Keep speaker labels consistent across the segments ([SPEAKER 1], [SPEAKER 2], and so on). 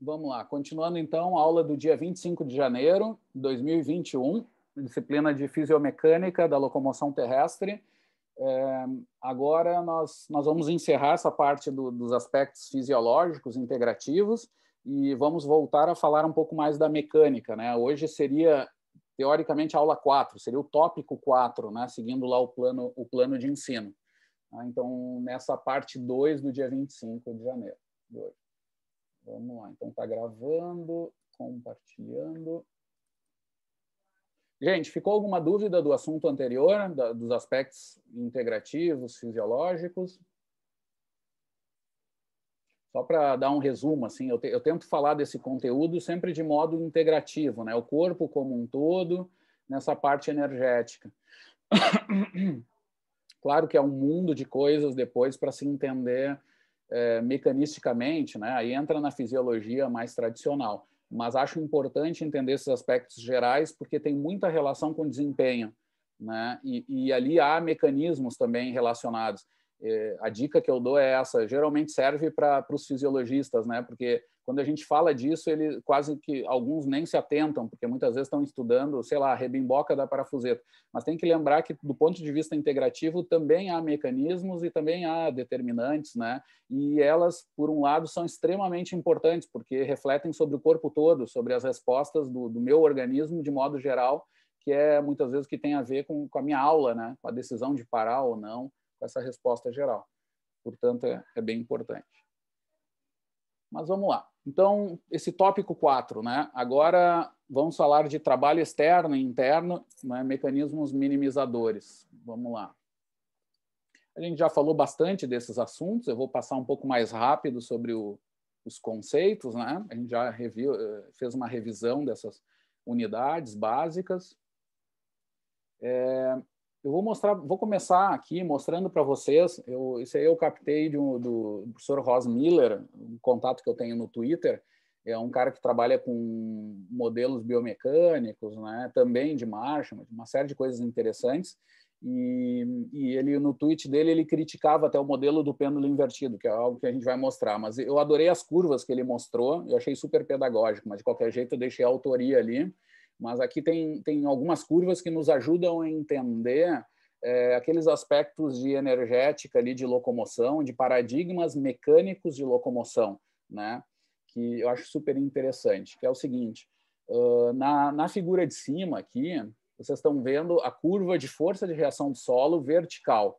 [SPEAKER 1] Vamos lá. Continuando, então, a aula do dia 25 de janeiro de 2021, disciplina de Fisiomecânica da Locomoção Terrestre. Agora nós vamos encerrar essa parte dos aspectos fisiológicos integrativos e vamos voltar a falar um pouco mais da mecânica, né? Hoje seria, teoricamente, a aula 4, seria o tópico 4, né? Seguindo lá o plano de ensino. Então, nessa parte 2 do dia 25 de janeiro de hoje. Vamos lá, então está gravando, compartilhando. Gente, ficou alguma dúvida do assunto anterior, dos aspectos integrativos, fisiológicos? Só para dar um resumo, assim, eu tento falar desse conteúdo sempre de modo integrativo, né? O corpo como um todo, nessa parte energética. Claro que é um mundo de coisas depois para se entender mecanisticamente, né? Aí entra na fisiologia mais tradicional. Mas acho importante entender esses aspectos gerais porque tem muita relação com desempenho, né? E ali há mecanismos também relacionados. A dica que eu dou é essa, geralmente serve para os fisiologistas, né? Porque quando a gente fala disso, ele quase que alguns nem se atentam, porque muitas vezes estão estudando, sei lá, a rebimboca da parafuseta. Mas tem que lembrar que, do ponto de vista integrativo, também há mecanismos e também há determinantes, né? E elas, por um lado, são extremamente importantes, porque refletem sobre o corpo todo, sobre as respostas do meu organismo, de modo geral, que é muitas vezes o que tem a ver com a minha aula, né? Com a decisão de parar ou não, com essa resposta geral. Portanto, é bem importante. Mas vamos lá. Então, esse tópico 4, né? Agora vamos falar de trabalho externo e interno, né? Mecanismos minimizadores. Vamos lá. A gente já falou bastante desses assuntos, eu vou passar um pouco mais rápido sobre os conceitos, né? A gente já fez uma revisão dessas unidades básicas. Eu vou começar aqui mostrando para vocês, isso aí eu captei do professor Ross Miller, um contato que eu tenho no Twitter, é um cara que trabalha com modelos biomecânicos, né, também de marcha, uma série de coisas interessantes, e ele, no tweet dele, ele criticava até o modelo do pêndulo invertido, que é algo que a gente vai mostrar, mas eu adorei as curvas que ele mostrou, eu achei super pedagógico, mas de qualquer jeito eu deixei a autoria ali. Mas aqui tem algumas curvas que nos ajudam a entender aqueles aspectos de energética ali, de locomoção, de paradigmas mecânicos de locomoção, né? Que eu acho super interessante, que é o seguinte, na figura de cima aqui, vocês estão vendo a curva de força de reação do solo vertical,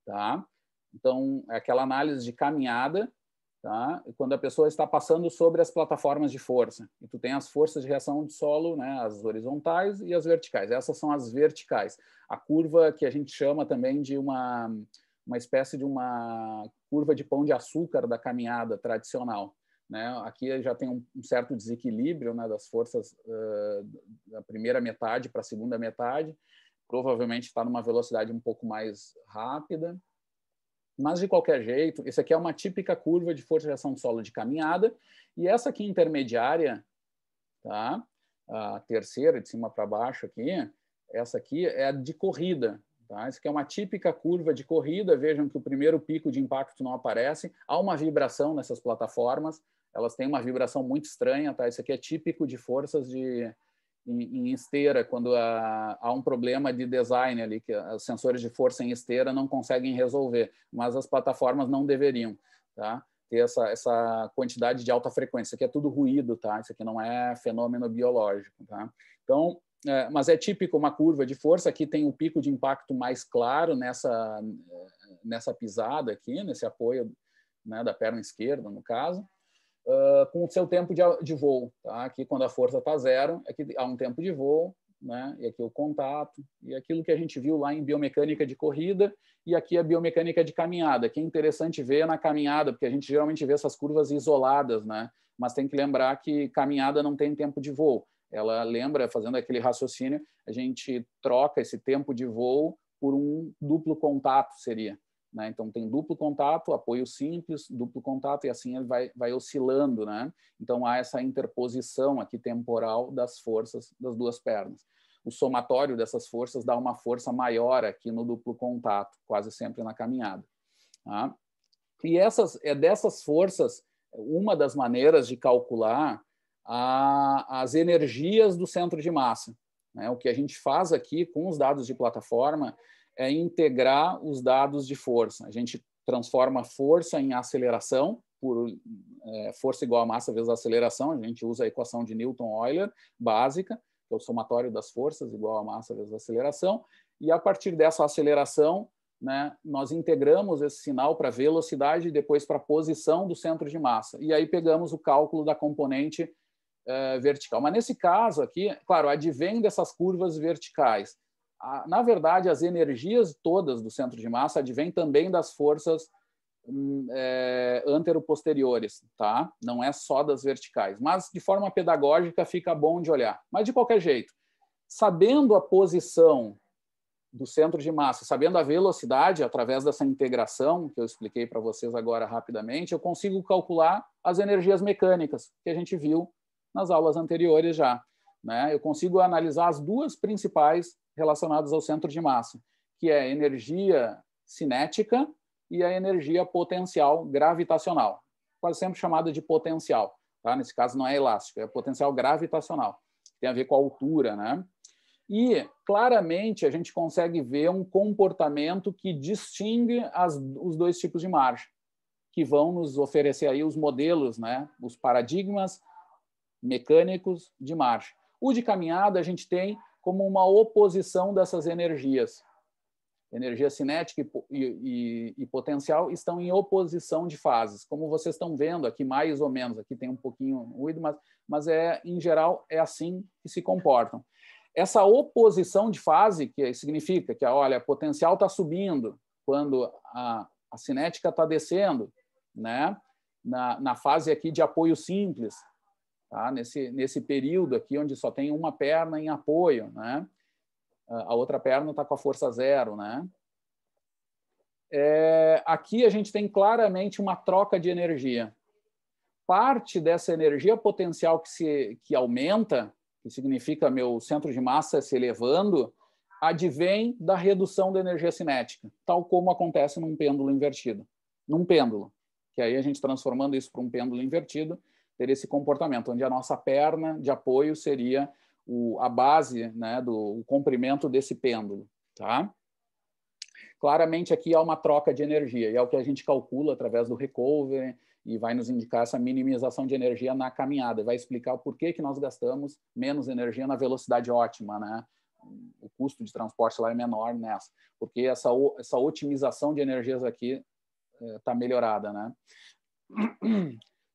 [SPEAKER 1] tá? Então, é aquela análise de caminhada, tá? Quando a pessoa está passando sobre as plataformas de força. E tu tem as forças de reação de solo, né? As horizontais e as verticais. Essas são as verticais. A curva que a gente chama também de uma espécie de uma curva de pão de açúcar da caminhada tradicional, né? Aqui já tem um certo desequilíbrio, né, das forças da primeira metade para a segunda metade. Provavelmente está numa velocidade um pouco mais rápida. Mas, de qualquer jeito, esse aqui é uma típica curva de força de reação do solo de caminhada. E essa aqui intermediária, tá? A terceira, de cima para baixo aqui, essa aqui é a de corrida. Tá? Essa aqui é uma típica curva de corrida. Vejam que o primeiro pico de impacto não aparece. Há uma vibração nessas plataformas. Elas têm uma vibração muito estranha. Tá? Isso aqui é típico de forças em esteira, quando há um problema de design ali, que os sensores de força em esteira não conseguem resolver, mas as plataformas não deveriam, tá? Ter essa quantidade de alta frequência. Isso aqui é tudo ruído, tá? Isso aqui não é fenômeno biológico, tá? Então, mas é típico uma curva de força. Aqui tem o pico de impacto mais claro nessa pisada aqui, nesse apoio, né, da perna esquerda, no caso. Com o seu tempo de voo. Tá? Aqui, quando a força está zero, aqui há um tempo de voo, né? E aqui o contato, e aquilo que a gente viu lá em biomecânica de corrida, e aqui a biomecânica de caminhada, que é interessante ver na caminhada, porque a gente geralmente vê essas curvas isoladas, né? Mas tem que lembrar que caminhada não tem tempo de voo. Ela lembra, fazendo aquele raciocínio, a gente troca esse tempo de voo por um duplo contato, seria. Né? Então, tem duplo contato, apoio simples, duplo contato, e assim ele vai oscilando. Né? Então, há essa interposição aqui temporal das forças das duas pernas. O somatório dessas forças dá uma força maior aqui no duplo contato, quase sempre na caminhada. Tá? E é dessas forças uma das maneiras de calcular as energias do centro de massa. O que a gente faz aqui com os dados de plataforma é integrar os dados de força. A gente transforma força em aceleração, por força igual a massa vezes a aceleração. A gente usa a equação de Newton-Euler básica, que é o somatório das forças igual a massa vezes a aceleração. E a partir dessa aceleração, nós integramos esse sinal para velocidade e depois para a posição do centro de massa. E aí pegamos o cálculo da componente vertical. Mas nesse caso aqui, claro, advém dessas curvas verticais. Na verdade, as energias todas do centro de massa advêm também das forças anteroposteriores, tá? Não é só das verticais. Mas, de forma pedagógica, fica bom de olhar. Mas, de qualquer jeito, sabendo a posição do centro de massa, sabendo a velocidade, através dessa integração que eu expliquei para vocês agora rapidamente, eu consigo calcular as energias mecânicas que a gente viu nas aulas anteriores já. Eu consigo analisar as duas principais relacionadas ao centro de massa, que é a energia cinética e a energia potencial gravitacional, quase sempre chamada de potencial. Tá? Nesse caso não é elástico, é potencial gravitacional, que tem a ver com a altura, E, claramente, a gente consegue ver um comportamento que distingue os dois tipos de marcha, que vão nos oferecer aí os modelos, os paradigmas mecânicos de marcha. O de caminhada a gente tem como uma oposição dessas energias. Energia cinética e potencial estão em oposição de fases, como vocês estão vendo aqui, mais ou menos. Aqui tem um pouquinho ruído, mas em geral, é assim que se comportam. Essa oposição de fase, que significa que, olha, a potencial está subindo quando a cinética está descendo, na fase aqui de apoio simples, tá? Nesse período aqui, onde só tem uma perna em apoio, a outra perna está com a força zero. Aqui a gente tem claramente uma troca de energia. Parte dessa energia potencial que aumenta, que significa meu centro de massa se elevando, advém da redução da energia cinética, tal como acontece num pêndulo invertido. Num pêndulo, que aí a gente transformando isso para um pêndulo invertido, teria esse comportamento, onde a nossa perna de apoio seria a base do comprimento desse pêndulo. Tá? Claramente aqui há uma troca de energia, e é o que a gente calcula através do recovery, e vai nos indicar essa minimização de energia na caminhada, vai explicar o porquê que nós gastamos menos energia na velocidade ótima, O custo de transporte lá é menor nessa, porque essa otimização de energias aqui está melhorada,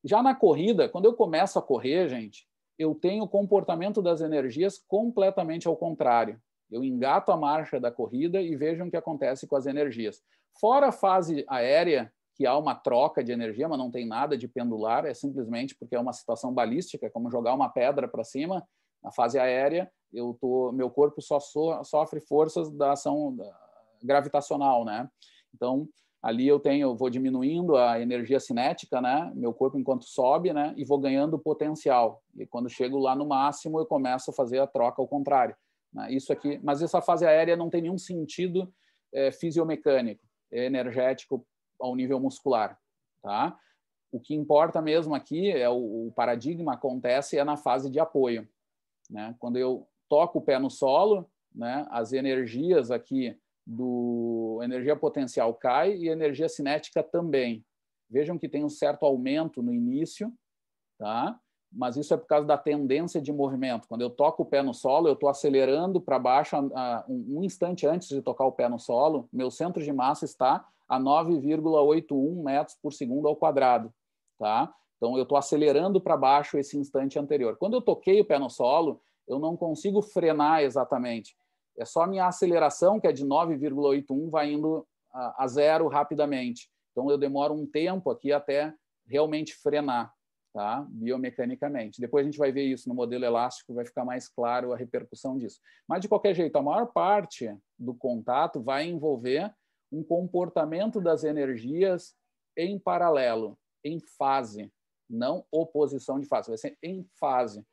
[SPEAKER 1] Já na corrida, quando eu começo a correr, gente, eu tenho o comportamento das energias completamente ao contrário. Eu engato a marcha da corrida e vejam o que acontece com as energias. Fora a fase aérea, que há uma troca de energia, mas não tem nada de pendular, é simplesmente porque é uma situação balística, como jogar uma pedra para cima. Na fase aérea, meu corpo só sofre forças da ação gravitacional, Então, ali eu vou diminuindo a energia cinética, meu corpo enquanto sobe, e vou ganhando potencial. E quando chego lá no máximo, eu começo a fazer a troca ao contrário. Isso aqui, mas essa fase aérea não tem nenhum sentido fisiomecânico, energético ao nível muscular, tá? O que importa mesmo aqui o paradigma acontece na fase de apoio, Quando eu toco o pé no solo, as energias aqui energia potencial cai e energia cinética também. Vejam que tem um certo aumento no início, tá? Mas isso é por causa da tendência de movimento. Quando eu toco o pé no solo, eu estou acelerando para baixo um instante antes de tocar o pé no solo, meu centro de massa está a 9,81 metros por segundo ao quadrado. Tá? Então, eu estou acelerando para baixo esse instante anterior. Quando eu toquei o pé no solo, eu não consigo frenar exatamente. É só a minha aceleração, que é de 9,81, vai indo a zero rapidamente. Então, eu demoro um tempo aqui até realmente frenar, tá? Biomecanicamente. Depois a gente vai ver isso no modelo elástico, vai ficar mais claro a repercussão disso. Mas, de qualquer jeito, a maior parte do contato vai envolver um comportamento das energias em paralelo, em fase, não oposição de fase, vai ser em fase,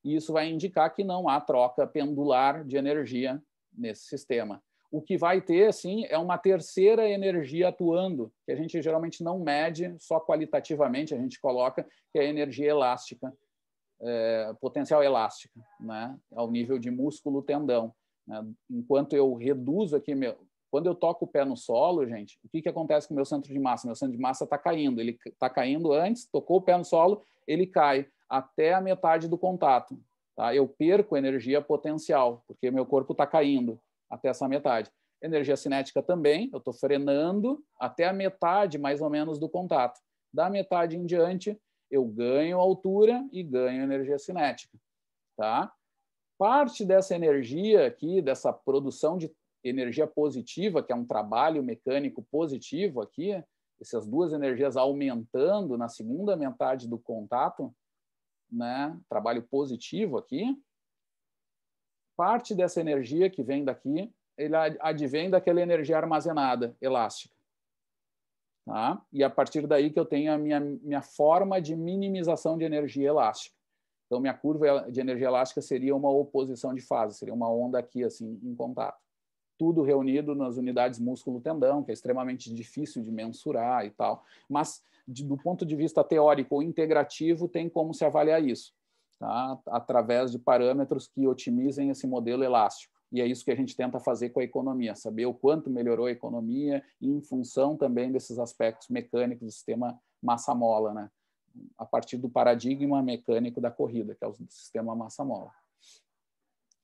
[SPEAKER 1] E isso vai indicar que não há troca pendular de energia nesse sistema. o que vai ter, sim, é uma terceira energia atuando, que a gente geralmente não mede só qualitativamente, a gente coloca que é a energia elástica, potencial elástica, né? Ao nível de músculo tendão. Né? Enquanto eu reduzo aqui, quando eu toco o pé no solo, gente, o que acontece com o meu centro de massa? Meu centro de massa está caindo. Ele está caindo antes, tocou o pé no solo, ele cai até a metade do contato. Tá? Eu perco energia potencial, porque meu corpo está caindo até essa metade. Energia cinética também, eu estou frenando até a metade, mais ou menos, do contato. Da metade em diante, eu ganho altura e ganho energia cinética. Tá? Parte dessa energia aqui, dessa produção de energia positiva, que é um trabalho mecânico positivo aqui, essas duas energias aumentando na segunda metade do contato, né? Trabalho positivo aqui. Parte dessa energia que vem daqui, ele advém daquela energia armazenada, elástica. Tá? E a partir daí que eu tenho a minha forma de minimização de energia elástica. Então, minha curva de energia elástica seria uma oposição de fase, seria uma onda aqui, assim, em contato. Tudo reunido nas unidades músculo-tendão, que é extremamente difícil de mensurar e tal. Mas, do ponto de vista teórico ou integrativo, tem como se avaliar isso, tá? Através de parâmetros que otimizem esse modelo elástico. E é isso que a gente tenta fazer com a economia, saber o quanto melhorou a economia em função também desses aspectos mecânicos do sistema massa-mola, né? A partir do paradigma mecânico da corrida, que é o sistema massa-mola.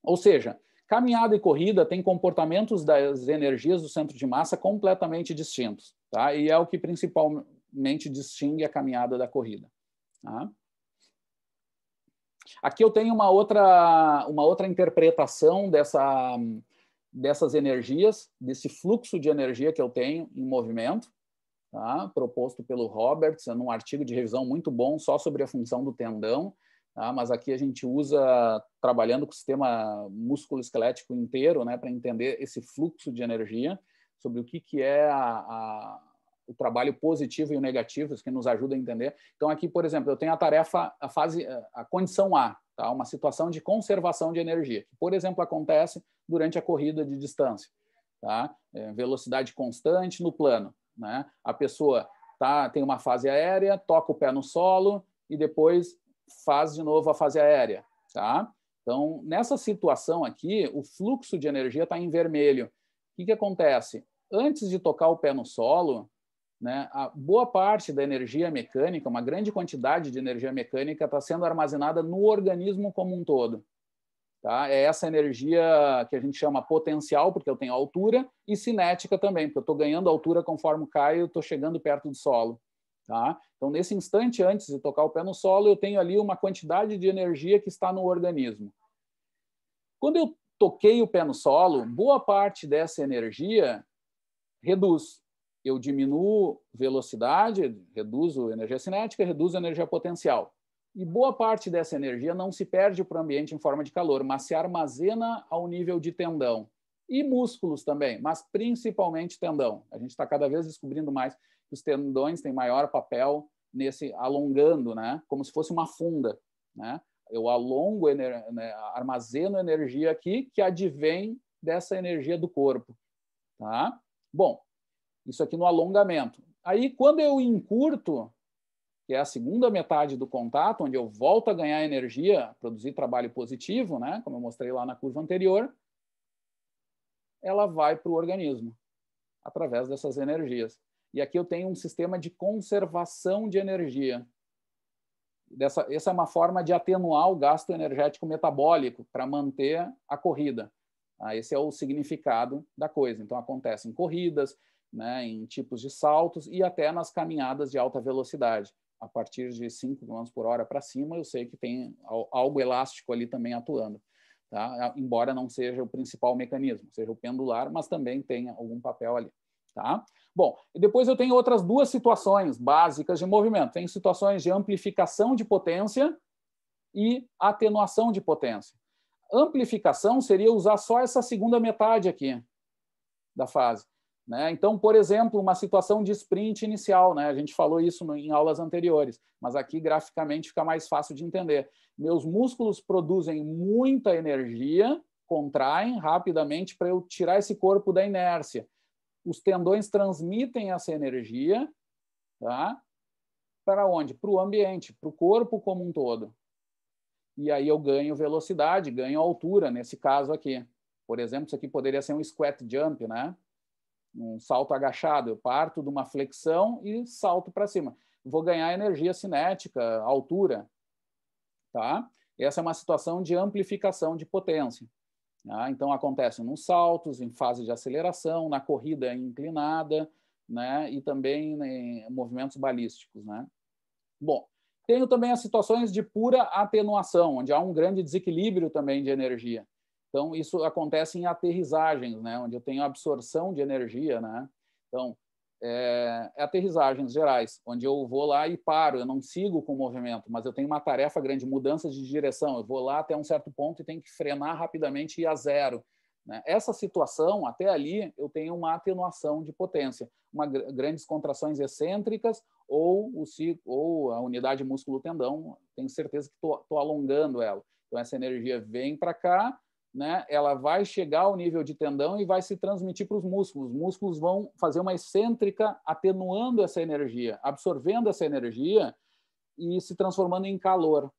[SPEAKER 1] Ou seja, caminhada e corrida têm comportamentos das energias do centro de massa completamente distintos, tá? E é o que principalmente distingue a caminhada da corrida. Tá? Aqui eu tenho uma outra interpretação dessas energias, desse fluxo de energia que eu tenho em movimento, tá? Proposto pelo Roberts, num artigo de revisão muito bom só sobre a função do tendão, tá? Mas aqui a gente usa, trabalhando com o sistema músculo-esquelético inteiro, né, para entender esse fluxo de energia, sobre o que é o trabalho positivo e o negativo, isso que nos ajuda a entender. Então, aqui, por exemplo, eu tenho a tarefa, a condição A, tá? Uma situação de conservação de energia, que, por exemplo, acontece durante a corrida de distância. Tá? Velocidade constante no plano. Né? A pessoa tem uma fase aérea, toca o pé no solo e depois faz de novo a fase aérea. Tá? Então, nessa situação aqui, o fluxo de energia está em vermelho. O que acontece? Antes de tocar o pé no solo, né, a boa parte da energia mecânica, uma grande quantidade de energia mecânica está sendo armazenada no organismo como um todo. Tá? É essa energia que a gente chama potencial, porque eu tenho altura, e cinética também, porque eu estou ganhando altura conforme caio, estou chegando perto do solo. Tá? Então, nesse instante, antes de tocar o pé no solo, eu tenho ali uma quantidade de energia que está no organismo. Quando eu toquei o pé no solo, boa parte dessa energia reduz. Eu diminuo velocidade, reduzo energia cinética, reduzo energia potencial. E boa parte dessa energia não se perde para o ambiente em forma de calor, mas se armazena ao nível de tendão. E músculos também, mas principalmente tendão. A gente está cada vez descobrindo mais que os tendões têm maior papel nesse alongando, né? Como se fosse uma funda. Né? Eu alongo, armazeno energia aqui que advém dessa energia do corpo. Tá? Bom, isso aqui no alongamento. Aí, quando eu encurto, que é a segunda metade do contato, onde eu volto a ganhar energia, produzir trabalho positivo, né? Como eu mostrei lá na curva anterior, ela vai para o organismo, através dessas energias. E aqui eu tenho um sistema de conservação de energia. Essa é uma forma de atenuar o gasto energético metabólico para manter a corrida. Esse é o significado da coisa. Então, acontece em corridas, né, em tipos de saltos e até nas caminhadas de alta velocidade. A partir de 5 km por hora para cima, eu sei que tem algo elástico ali também atuando. Tá? Embora não seja o principal mecanismo, seja o pendular, mas também tem algum papel ali. Tá? Bom, e depois eu tenho outras duas situações básicas de movimento. Tem situações de amplificação de potência e atenuação de potência. Amplificação seria usar só essa segunda metade aqui da fase. Né? Então, por exemplo, uma situação de sprint inicial, né? A gente falou isso em aulas anteriores, mas aqui graficamente fica mais fácil de entender. Meus músculos produzem muita energia contraem rapidamente para eu tirar esse corpo da inércia. Os tendões transmitem essa energia, tá? Para onde? Para o ambiente, para o corpo como um todo. E aí eu ganho velocidade, ganho altura, nesse caso aqui. Por exemplo, isso aqui poderia ser um squat jump, né? Um salto agachado. Eu parto de uma flexão e salto para cima. Vou ganhar energia cinética, altura, tá? Essa é uma situação de amplificação de potência. Tá? Então, acontece nos saltos, em fase de aceleração, na corrida inclinada, né? E também em movimentos balísticos, né? Bom, tenho também as situações de pura atenuação, onde há um grande desequilíbrio também de energia. Então, isso acontece em aterrissagens, né? Onde eu tenho absorção de energia, né? Então, aterrissagens gerais, onde eu vou lá e paro, eu não sigo com o movimento, mas eu tenho uma tarefa grande, mudanças de direção, eu vou lá até um certo ponto e tenho que frenar rapidamente e ir a zero. Né? Essa situação, até ali, eu tenho uma atenuação de potência, grandes contrações excêntricas ou a unidade músculo-tendão, tenho certeza que estou alongando ela. Então, essa energia vem para cá, né, ela vai chegar ao nível de tendão e vai se transmitir para os músculos. Os músculos vão fazer uma excêntrica atenuando essa energia, absorvendo essa energia e se transformando em calor.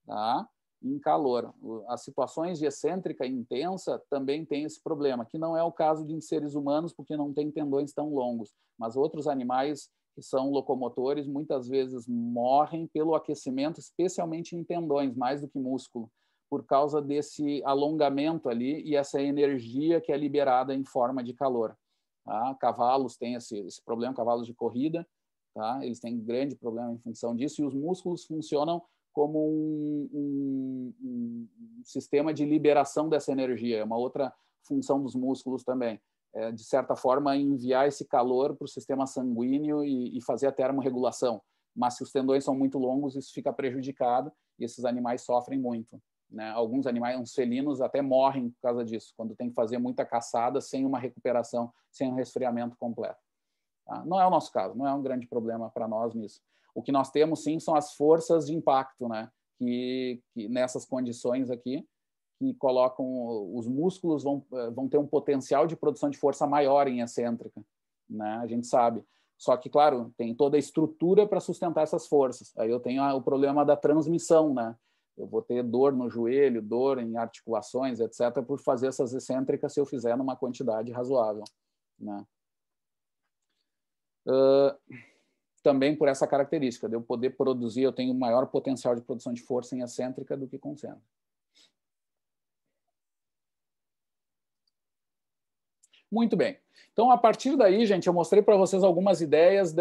[SPEAKER 1] Tá? Em calor. As situações de excêntrica intensa também têm esse problema, que não é o caso de seres humanos, porque não tem tendões tão longos, mas outros animais que são locomotores muitas vezes morrem pelo aquecimento, especialmente em tendões, mais do que músculo, por causa desse alongamento ali e essa energia que é liberada em forma de calor. Tá? Cavalos têm esse problema, cavalos de corrida, tá? Eles têm grande problema em função disso, e os músculos funcionam como um sistema de liberação dessa energia. É uma outra função dos músculos também. De certa forma, enviar esse calor para o sistema sanguíneo e fazer a termorregulação. Mas se os tendões são muito longos, isso fica prejudicado e esses animais sofrem muito. Né? Alguns animais, uns felinos, até morrem por causa disso, quando tem que fazer muita caçada sem uma recuperação, sem um resfriamento completo. Tá? Não é o nosso caso, não é um grande problema para nós nisso. O que nós temos, sim, são as forças de impacto, né? que nessas condições aqui, que colocam os músculos vão ter um potencial de produção de força maior em excêntrica, né? A gente sabe. Só que, claro, tem toda a estrutura para sustentar essas forças. Aí eu tenho o problema da transmissão, né? Eu vou ter dor no joelho, dor em articulações, etc., por fazer essas excêntricas se eu fizer numa quantidade razoável, né? Também por essa característica de eu poder produzir, eu tenho maior potencial de produção de força em excêntrica do que concêntrica. Muito bem. Então, a partir daí, gente, eu mostrei para vocês algumas ideias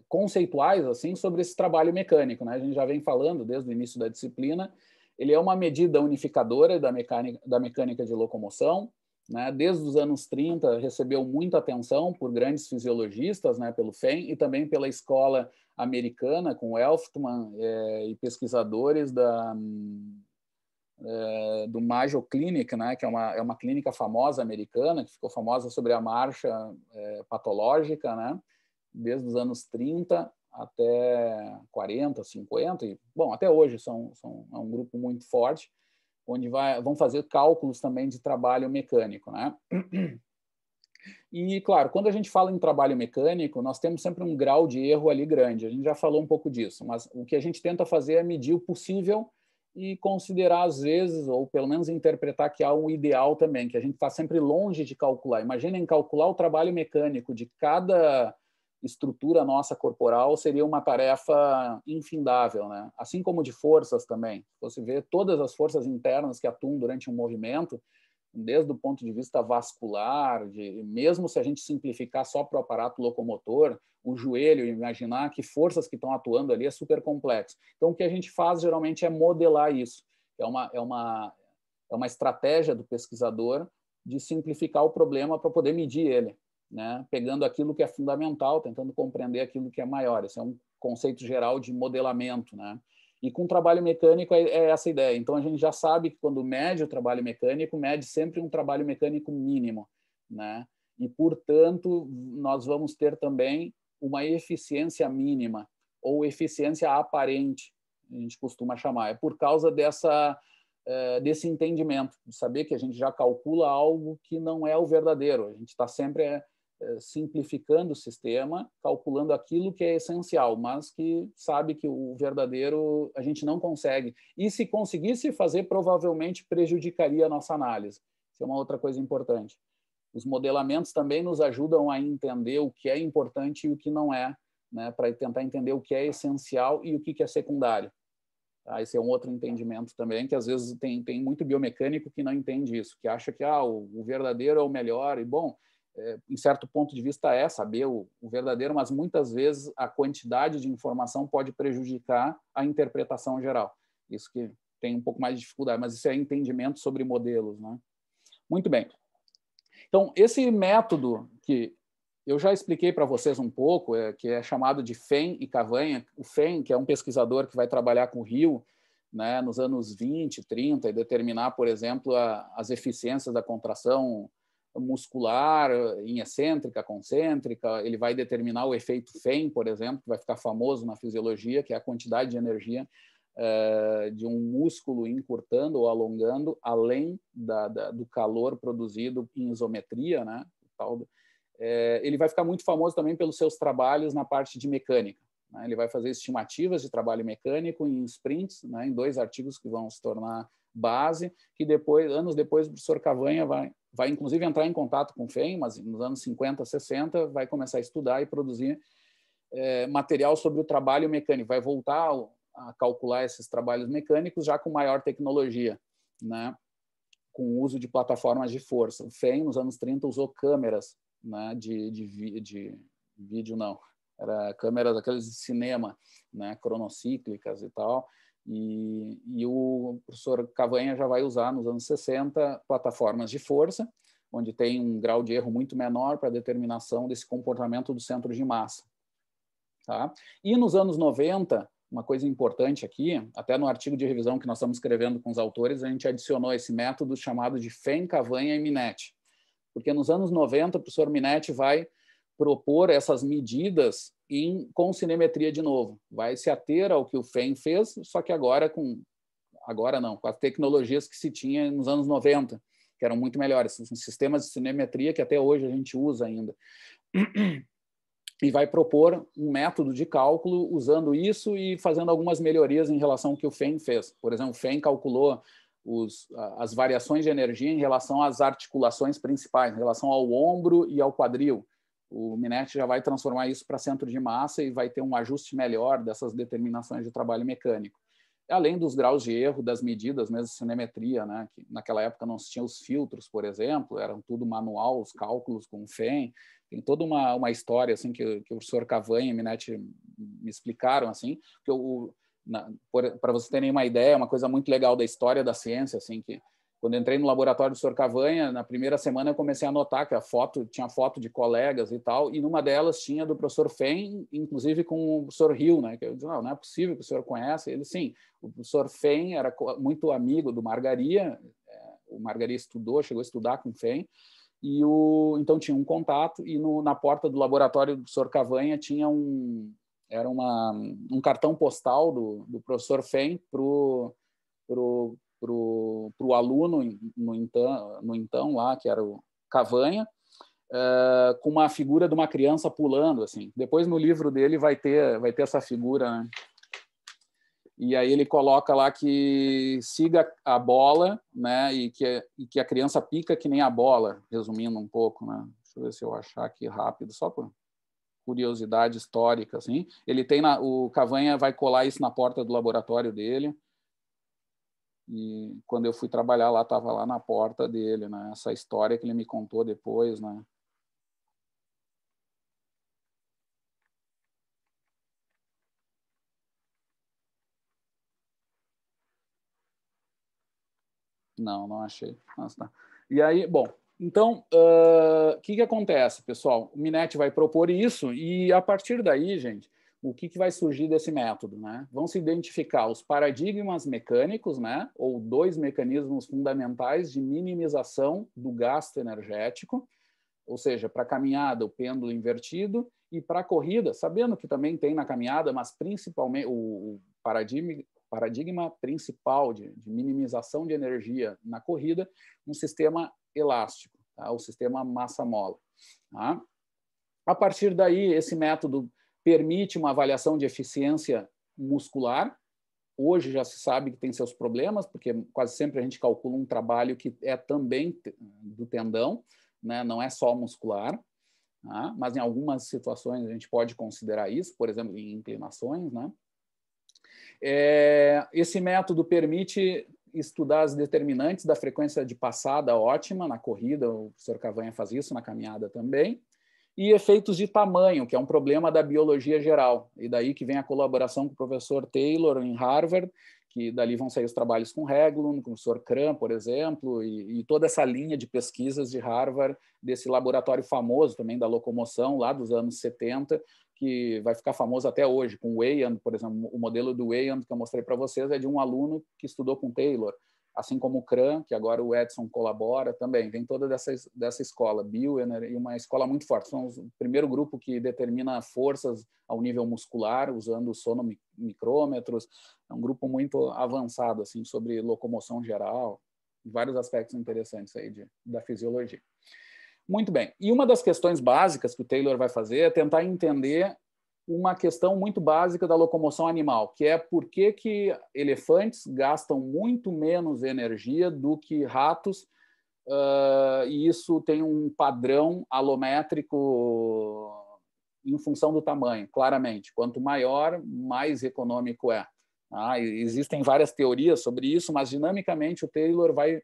[SPEAKER 1] conceituais assim sobre esse trabalho mecânico, né? A gente já vem falando desde o início da disciplina. Ele é uma medida unificadora da mecânica de locomoção, né? Desde os anos 30 recebeu muita atenção por grandes fisiologistas, né? Pelo FEM e também pela escola americana com Elftman e pesquisadores do Mayo Clinic, né, que é uma clínica famosa americana, que ficou famosa sobre a marcha patológica, né, desde os anos 30 até 40, 50, e, bom, até hoje é um grupo muito forte, onde vão fazer cálculos também de trabalho mecânico. Né? E, claro, quando a gente fala em trabalho mecânico, nós temos sempre um grau de erro ali grande, a gente já falou um pouco disso, mas o que a gente tenta fazer é medir o possível e considerar, às vezes, ou pelo menos interpretar que há um ideal também, que a gente está sempre longe de calcular. Imaginem calcular o trabalho mecânico de cada estrutura nossa corporal seria uma tarefa infindável, né? Assim como de forças também. Você vê todas as forças internas que atuam durante um movimento, desde o ponto de vista vascular, mesmo se a gente simplificar só para o aparato locomotor, o joelho, imaginar que forças que estão atuando ali é super complexo. Então, o que a gente faz geralmente é modelar isso. É uma estratégia do pesquisador de simplificar o problema para poder medir ele, né? Pegando aquilo que é fundamental, tentando compreender aquilo que é maior. Esse é um conceito geral de modelamento, né? E com trabalho mecânico é essa ideia. Então, a gente já sabe que quando mede o trabalho mecânico, mede sempre um trabalho mecânico mínimo, né? E, portanto, nós vamos ter também uma eficiência mínima ou eficiência aparente, a gente costuma chamar. É por causa dessa desse entendimento, de saber que a gente já calcula algo que não é o verdadeiro. A gente está sempre simplificando o sistema, calculando aquilo que é essencial, mas que sabe que o verdadeiro a gente não consegue. E se conseguisse fazer, provavelmente prejudicaria a nossa análise. Isso é uma outra coisa importante. Os modelamentos também nos ajudam a entender o que é importante e o que não é, né, para tentar entender o que é essencial e o que é secundário. Tá? Esse é um outro entendimento também, que às vezes tem muito biomecânico que não entende isso, que acha que o verdadeiro é o melhor. E, bom, em certo ponto de vista saber o verdadeiro, mas muitas vezes a quantidade de informação pode prejudicar a interpretação geral. Isso que tem um pouco mais de dificuldade, mas isso é entendimento sobre modelos, né? Muito bem. Então, esse método que eu já expliquei para vocês um pouco, que é chamado de Fehn e Cavanha. O Fehn, que é um pesquisador que vai trabalhar com o Rio, né, nos anos 20, 30, e determinar, por exemplo, as eficiências da contração muscular em excêntrica, concêntrica. Ele vai determinar o efeito Fehn, por exemplo, que vai ficar famoso na fisiologia, que é a quantidade de energia de um músculo encurtando ou alongando além do calor produzido em isometria, né? Ele vai ficar muito famoso também pelos seus trabalhos na parte de mecânica, né? Ele vai fazer estimativas de trabalho mecânico em sprints, né? Em 2 artigos que vão se tornar base, que depois, anos depois, o professor Cavanha vai inclusive entrar em contato com o Fehn, mas nos anos 50, 60, vai começar a estudar e produzir material sobre o trabalho mecânico, vai voltar a calcular esses trabalhos mecânicos já com maior tecnologia, né? Com o uso de plataformas de força. O Fehn, nos anos 30, usou câmeras, né, de vídeo, não, era câmeras aqueles de cinema, né, cronocíclicas e tal, e o professor Cavanha já vai usar, nos anos 60, plataformas de força, onde tem um grau de erro muito menor para a determinação desse comportamento do centro de massa. Tá? E nos anos 90, uma coisa importante aqui, até no artigo de revisão que nós estamos escrevendo com os autores, a gente adicionou esse método chamado de Fehn, Cavanha e Minetti. Porque nos anos 90, o professor Minetti vai propor essas medidas com cinemetria de novo. Vai se ater ao que o Fehn fez, só que agora com as tecnologias que se tinha nos anos 90, que eram muito melhores, sistemas de cinemetria que até hoje a gente usa ainda. E vai propor um método de cálculo usando isso e fazendo algumas melhorias em relação ao que o Fehn fez. Por exemplo, o Fehn calculou as variações de energia em relação às articulações principais, em relação ao ombro e ao quadril. O Minetti já vai transformar isso para centro de massa e vai ter um ajuste melhor dessas determinações de trabalho mecânico. Além dos graus de erro, das medidas, mesmo de cinemetria, né? Que naquela época não se tinha os filtros, por exemplo, eram tudo manual, os cálculos com o Fehn. Tem toda uma história assim, que o professor Cavanha e Minetti me explicaram, assim, que para vocês terem uma ideia, uma coisa muito legal da história da ciência, assim, que quando eu entrei no laboratório do professor Cavanha, na primeira semana eu comecei a notar que tinha foto de colegas e tal, e numa delas tinha do professor Fehn, inclusive com o professor Hill, né? Que eu disse, não é possível que o senhor conhece. Ele, sim, o professor Fehn era muito amigo do Margaria, o Margaria chegou a estudar com o Fehn, então tinha um contato, e na porta do laboratório do professor Cavanha tinha um cartão postal do professor Fehn para o aluno no então lá, que era o Cavanha, com uma figura de uma criança pulando, assim. Depois no livro dele vai ter essa figura, né? E aí ele coloca lá que siga a bola, né? E que a criança pica que nem a bola, resumindo um pouco, né? Deixa eu ver se eu achar aqui rápido, só por curiosidade histórica, assim. Ele tem o Cavanha vai colar isso na porta do laboratório dele. E quando eu fui trabalhar lá, estava lá na porta dele, né? Essa história que ele me contou depois, né? Não achei. Nossa, tá. E aí, bom, então, o que acontece, pessoal? O Minetti vai propor isso e, a partir daí, gente, o que vai surgir desse método, né? Vão se identificar os paradigmas mecânicos, né? Ou 2 mecanismos fundamentais de minimização do gasto energético, ou seja, para a caminhada, o pêndulo invertido, e para a corrida, sabendo que também tem na caminhada, mas principalmente o paradigma paradigma principal de minimização de energia na corrida, um sistema elástico, tá? O sistema massa-mola. Tá? A partir daí, esse método permite uma avaliação de eficiência muscular. Hoje já se sabe que tem seus problemas, porque quase sempre a gente calcula um trabalho que é também do tendão, né? Não é só muscular, tá? Mas em algumas situações a gente pode considerar isso, por exemplo, em inclinações, né? Esse método permite estudar as determinantes da frequência de passada ótima na corrida, o professor Cavanha faz isso, na caminhada também, e efeitos de tamanho, que é um problema da biologia geral. E daí que vem a colaboração com o professor Taylor em Harvard, que dali vão sair os trabalhos com Haglund, com o professor Cram, por exemplo, e toda essa linha de pesquisas de Harvard, desse laboratório famoso também da locomoção, lá dos anos 70, que vai ficar famoso até hoje, com o Weyand, por exemplo. O modelo do Weyand que eu mostrei para vocês é de um aluno que estudou com Taylor, assim como o Cram, que agora o Edson colabora também. Vem toda dessa escola, Bioener, e uma escola muito forte. São o primeiro grupo que determina forças ao nível muscular, usando sonomicrômetros. É um grupo muito avançado assim, sobre locomoção geral, vários aspectos interessantes aí da fisiologia. Muito bem. E uma das questões básicas que o Taylor vai fazer é tentar entender uma questão muito básica da locomoção animal, que é por que elefantes gastam muito menos energia do que ratos, e isso tem um padrão alométrico em função do tamanho, claramente. Quanto maior, mais econômico é. Existem várias teorias sobre isso, mas dinamicamente o Taylor vai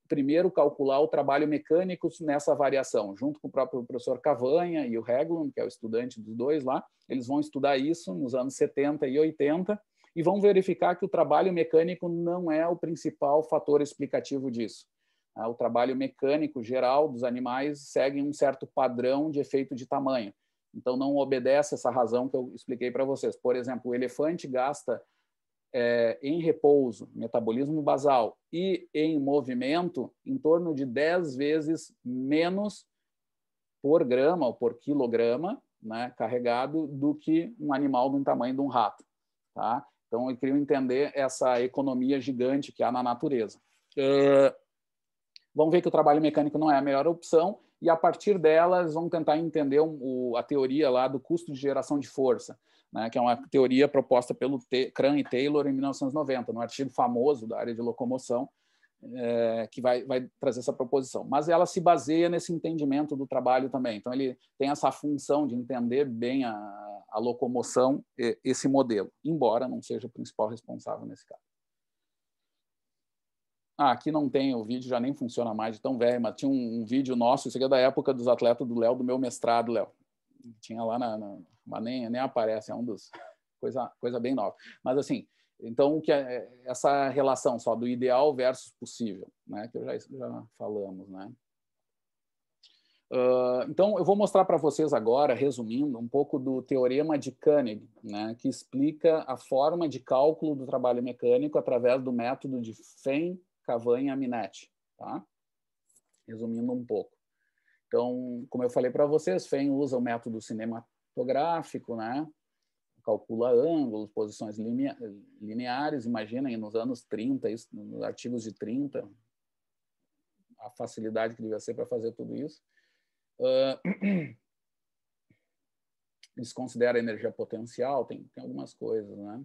[SPEAKER 1] primeiro calcular o trabalho mecânico nessa variação, junto com o próprio professor Cavanha e o Haglund, que é o estudante dos dois lá. Eles vão estudar isso nos anos 70 e 80 e vão verificar que o trabalho mecânico não é o principal fator explicativo disso. O trabalho mecânico geral dos animais segue um certo padrão de efeito de tamanho. Então, não obedece essa razão que eu expliquei para vocês. Por exemplo, o elefante gasta em repouso, metabolismo basal, e em movimento, em torno de 10 vezes menos por grama ou por quilograma, né, carregado, do que um animal do tamanho de um rato. Tá? Então, eu queria entender essa economia gigante que há na natureza. Vamos ver que o trabalho mecânico não é a melhor opção, e a partir delas vão tentar entender a teoria lá do custo de geração de força, né, que é uma teoria proposta pelo Cram e Taylor em 1990, num artigo famoso da área de locomoção, que vai trazer essa proposição. Mas ela se baseia nesse entendimento do trabalho também. Então, ele tem essa função de entender bem a locomoção, esse modelo, embora não seja o principal responsável nesse caso. Aqui não tem, o vídeo já nem funciona mais, de tão velho, mas tinha um vídeo nosso, isso aqui é da época dos atletas do Léo, do meu mestrado, Léo. Tinha lá, mas nem aparece, é um dos... coisa bem nova. Mas, assim, então, o que é essa relação só do ideal versus possível, né? Que já falamos, né? Então, eu vou mostrar para vocês agora, resumindo, um pouco do teorema de Koenig, né? Que explica a forma de cálculo do trabalho mecânico através do método de Fein, Cavanha e Minetti, tá? Resumindo um pouco. Então, como eu falei para vocês, Fein usa o método cinematográfico, né? Calcula ângulos, posições lineares. Imaginem, nos anos 30, isso, nos artigos de 30, a facilidade que devia ser para fazer tudo isso. Eles consideram a energia potencial, tem algumas coisas, né?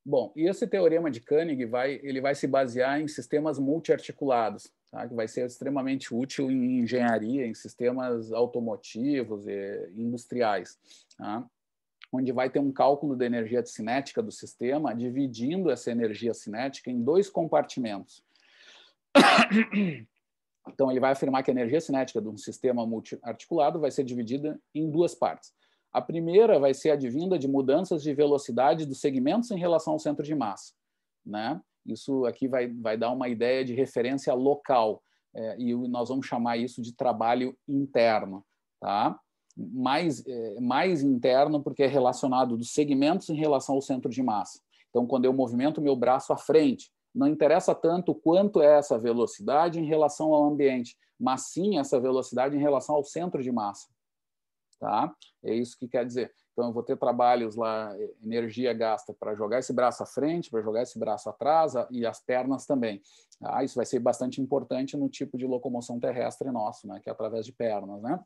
[SPEAKER 1] Bom, e esse teorema de Koenig ele vai se basear em sistemas multiarticulados, tá? Que vai ser extremamente útil em engenharia, em sistemas automotivos e industriais, tá? Onde vai ter um cálculo da energia cinética do sistema, dividindo essa energia cinética em dois compartimentos. Então, ele vai afirmar que a energia cinética de um sistema multiarticulado vai ser dividida em duas partes. A primeira vai ser advinda de mudanças de velocidade dos segmentos em relação ao centro de massa, né? Isso aqui vai dar uma ideia de referência local, e nós vamos chamar isso de trabalho interno, tá? Mais interno porque é relacionado dos segmentos em relação ao centro de massa. Então, quando eu movimento meu braço à frente, não interessa tanto quanto é essa velocidade em relação ao ambiente, mas sim essa velocidade em relação ao centro de massa. Tá? É isso que quer dizer. Então, eu vou ter trabalhos lá, energia gasta para jogar esse braço à frente, para jogar esse braço atrás e as pernas também. Tá? Isso vai ser bastante importante no tipo de locomoção terrestre nosso, né? Que é através de pernas, né?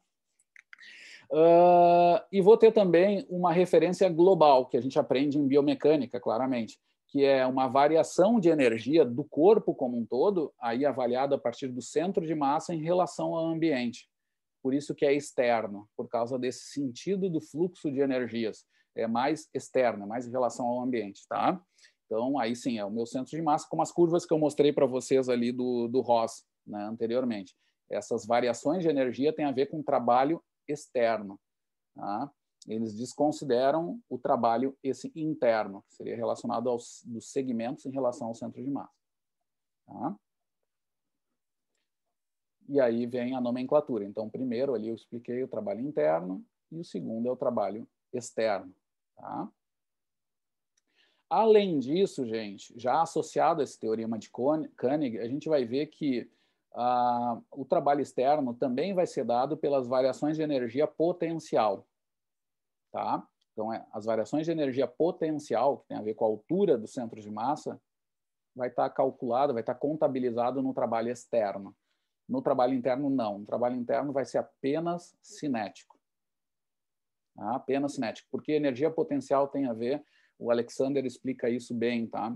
[SPEAKER 1] E vou ter também uma referência global, que a gente aprende em biomecânica, claramente, que é uma variação de energia do corpo como um todo, aí avaliada a partir do centro de massa em relação ao ambiente. Por isso que é externo, por causa desse sentido do fluxo de energias. É mais externo, é mais em relação ao ambiente, tá? Então, aí sim, é o meu centro de massa, como as curvas que eu mostrei para vocês ali do Ross, né, anteriormente. Essas variações de energia têm a ver com trabalho externo, tá? Eles desconsideram o trabalho esse interno, que seria relacionado dos segmentos em relação ao centro de massa. Tá? E aí vem a nomenclatura. Então, primeiro ali eu expliquei o trabalho interno e o segundo é o trabalho externo. Tá? Além disso, gente, já associado a esse teorema de Koenig, a gente vai ver que o trabalho externo também vai ser dado pelas variações de energia potencial. Tá? Então, as variações de energia potencial, que tem a ver com a altura do centro de massa, vai estar calculado, vai estar contabilizado no trabalho externo. No trabalho interno, não. No trabalho interno vai ser apenas cinético. Tá? Apenas cinético. Porque energia potencial tem a ver, o Alexander explica isso bem, tá?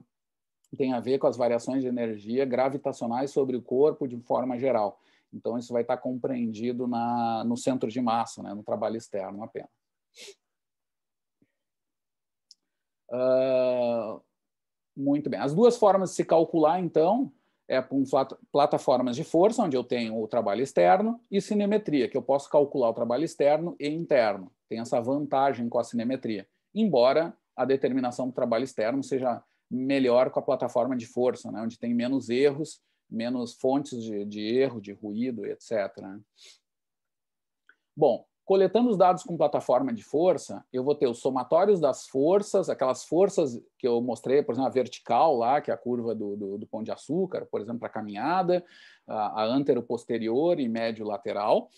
[SPEAKER 1] Tem a ver com as variações de energia gravitacionais sobre o corpo de forma geral. Então, isso vai estar compreendido no centro de massa, né? No trabalho externo apenas. Muito bem. As duas formas de se calcular, então, com plataformas de força, onde eu tenho o trabalho externo, e cinemetria, que eu posso calcular o trabalho externo e interno. Tem essa vantagem com a cinemetria. Embora a determinação do trabalho externo seja melhor com a plataforma de força, né, onde tem menos erros, menos fontes de erro, de ruído, etc. Né? Bom, coletando os dados com plataforma de força, eu vou ter os somatórios das forças, aquelas forças que eu mostrei, por exemplo, a vertical lá, que é a curva do Pão de Açúcar, por exemplo, para a caminhada, a antero-posterior e médio-lateral,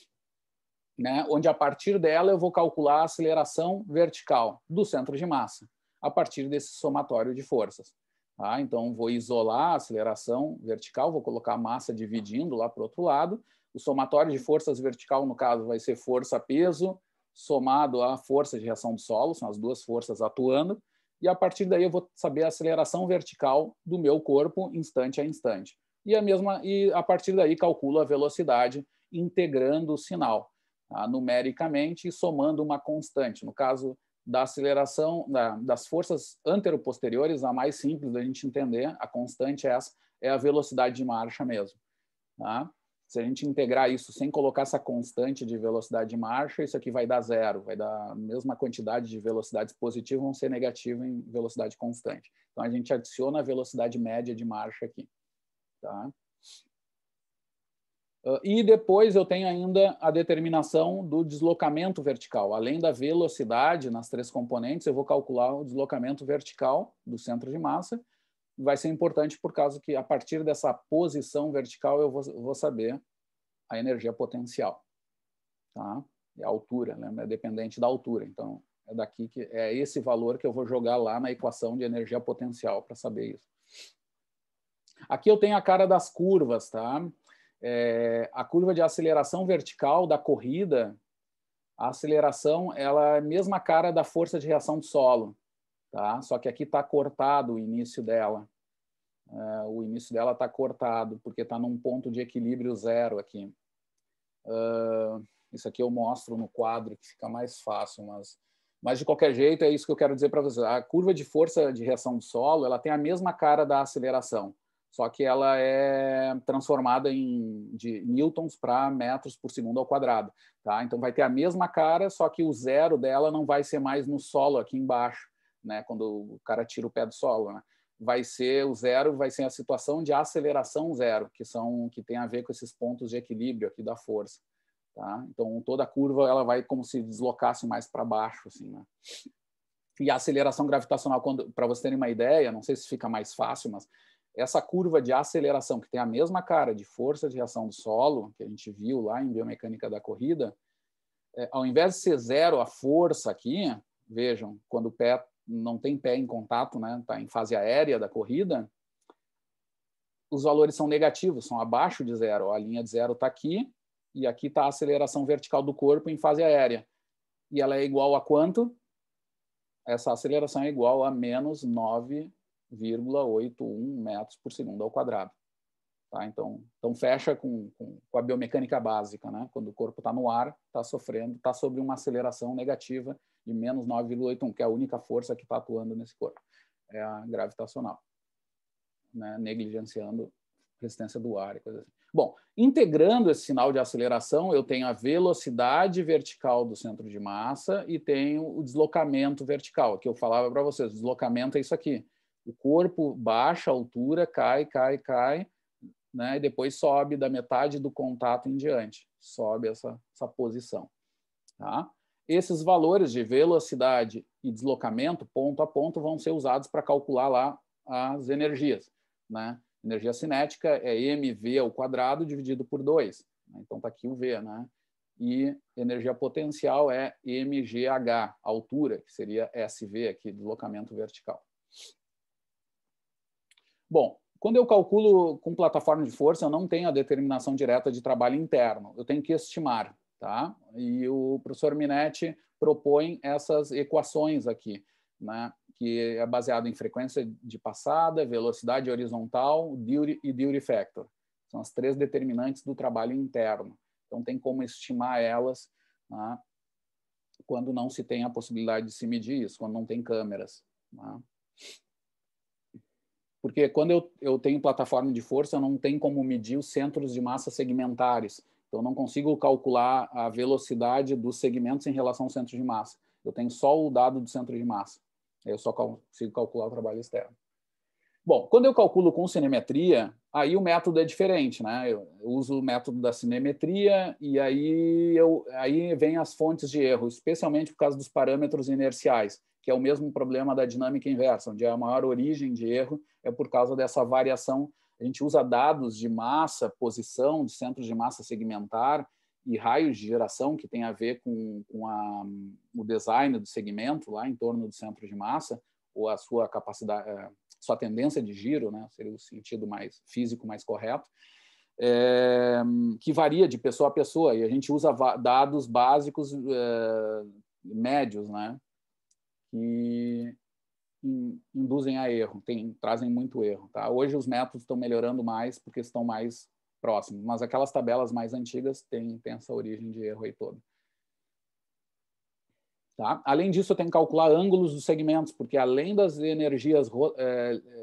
[SPEAKER 1] né, onde a partir dela eu vou calcular a aceleração vertical do centro de massa, a partir desse somatório de forças. Tá? Então, vou isolar a aceleração vertical, vou colocar a massa dividindo lá para o outro lado. O somatório de forças vertical, no caso, vai ser força-peso somado à força de reação do solo, são as duas forças atuando, e a partir daí eu vou saber a aceleração vertical do meu corpo instante a instante. E a partir daí calculo a velocidade integrando o sinal, tá? Numericamente e somando uma constante. No caso da aceleração das forças antero-posteriores, a mais simples da gente entender, a constante é a velocidade de marcha mesmo. Tá? Se a gente integrar isso sem colocar essa constante de velocidade de marcha, isso aqui vai dar zero, vai dar a mesma quantidade de velocidades positivas, vão ser negativas em velocidade constante. Então, a gente adiciona a velocidade média de marcha aqui. Tá? E depois eu tenho ainda a determinação do deslocamento vertical. Além da velocidade nas três componentes, eu vou calcular o deslocamento vertical do centro de massa. Vai ser importante por causa que, a partir dessa posição vertical, eu vou saber a energia potencial. Tá? E a altura, né? É dependente da altura. Então, é daqui que é esse valor que eu vou jogar lá na equação de energia potencial para saber isso. Aqui eu tenho a cara das curvas, tá? A curva de aceleração vertical da corrida, a aceleração ela é a mesma cara da força de reação do solo, tá? Só que aqui está cortado o início dela. O início dela está cortado, porque está num ponto de equilíbrio zero aqui. Isso aqui eu mostro no quadro, que fica mais fácil, mas de qualquer jeito é isso que eu quero dizer para vocês. A curva de força de reação do solo ela tem a mesma cara da aceleração, só que ela é transformada de newtons para metros por segundo ao quadrado. Tá? Então, vai ter a mesma cara, só que o zero dela não vai ser mais no solo, aqui embaixo, né? Quando o cara tira o pé do solo. Né? O zero vai ser a situação de aceleração zero, que tem a ver com esses pontos de equilíbrio aqui da força. Tá? Então, toda a curva ela vai como se deslocasse mais para baixo. Assim, né? E a aceleração gravitacional, para vocês terem uma ideia, não sei se fica mais fácil, mas essa curva de aceleração, que tem a mesma cara de força de reação do solo, que a gente viu lá em biomecânica da corrida, ao invés de ser zero a força aqui, vejam, quando o pé não tem pé em contato, né, está em fase aérea da corrida, os valores são negativos, são abaixo de zero. A linha de zero está aqui, e aqui está a aceleração vertical do corpo em fase aérea. E ela é igual a quanto? Essa aceleração é igual a menos 9,81 metros por segundo ao quadrado. Tá? Então fecha com a biomecânica básica, né? Quando o corpo está no ar, está sofrendo, está sobre uma aceleração negativa de menos 9,81, que é a única força que está atuando nesse corpo. É a gravitacional, né? Negligenciando resistência do ar e coisa assim. Bom, integrando esse sinal de aceleração, eu tenho a velocidade vertical do centro de massa e tenho o deslocamento vertical, que eu falava para vocês. O deslocamento é isso aqui. O corpo baixa a altura, cai, né, e depois sobe da metade do contato em diante. Sobe essa posição. Tá? Esses valores de velocidade e deslocamento, ponto a ponto, vão ser usados para calcular lá as energias, né? Energia cinética é mv ao quadrado dividido por 2. Então, está aqui o V, né? E energia potencial é mgh, altura, que seria SV, aqui, deslocamento vertical. Bom, quando eu calculo com plataforma de força, eu não tenho a determinação direta de trabalho interno. Eu tenho que estimar, tá? E o professor Minetti propõe essas equações aqui, né? Que é baseado em frequência de passada, velocidade horizontal e duty factor. São as 3 determinantes do trabalho interno. Então, tem como estimar elas, né, quando não se tem a possibilidade de se medir isso, quando não tem câmeras. Né? Porque quando eu tenho plataforma de força, eu não tenho como medir os centros de massa segmentares. Então, eu não consigo calcular a velocidade dos segmentos em relação ao centro de massa. Eu tenho só o dado do centro de massa. Eu só consigo calcular o trabalho externo. Bom, quando eu calculo com cinemetria, aí o método é diferente, né? Eu uso o método da cinemetria e aí vem as fontes de erro, especialmente por causa dos parâmetros inerciais, que é o mesmo problema da dinâmica inversa, onde a maior origem de erro é por causa dessa variação. A gente usa dados de massa, posição de centros de massa segmentar e raios de geração, que tem a ver com o design do segmento lá em torno do centro de massa, ou a sua capacidade, sua tendência de giro, né, seria o sentido mais físico mais correto, que varia de pessoa a pessoa, e a gente usa dados básicos médios, né, que induzem a erro, trazem muito erro. Tá? Hoje os métodos estão melhorando mais porque estão mais próximos, mas aquelas tabelas mais antigas têm essa origem de erro aí toda. Tá? Além disso, eu tenho que calcular ângulos dos segmentos, porque além das energias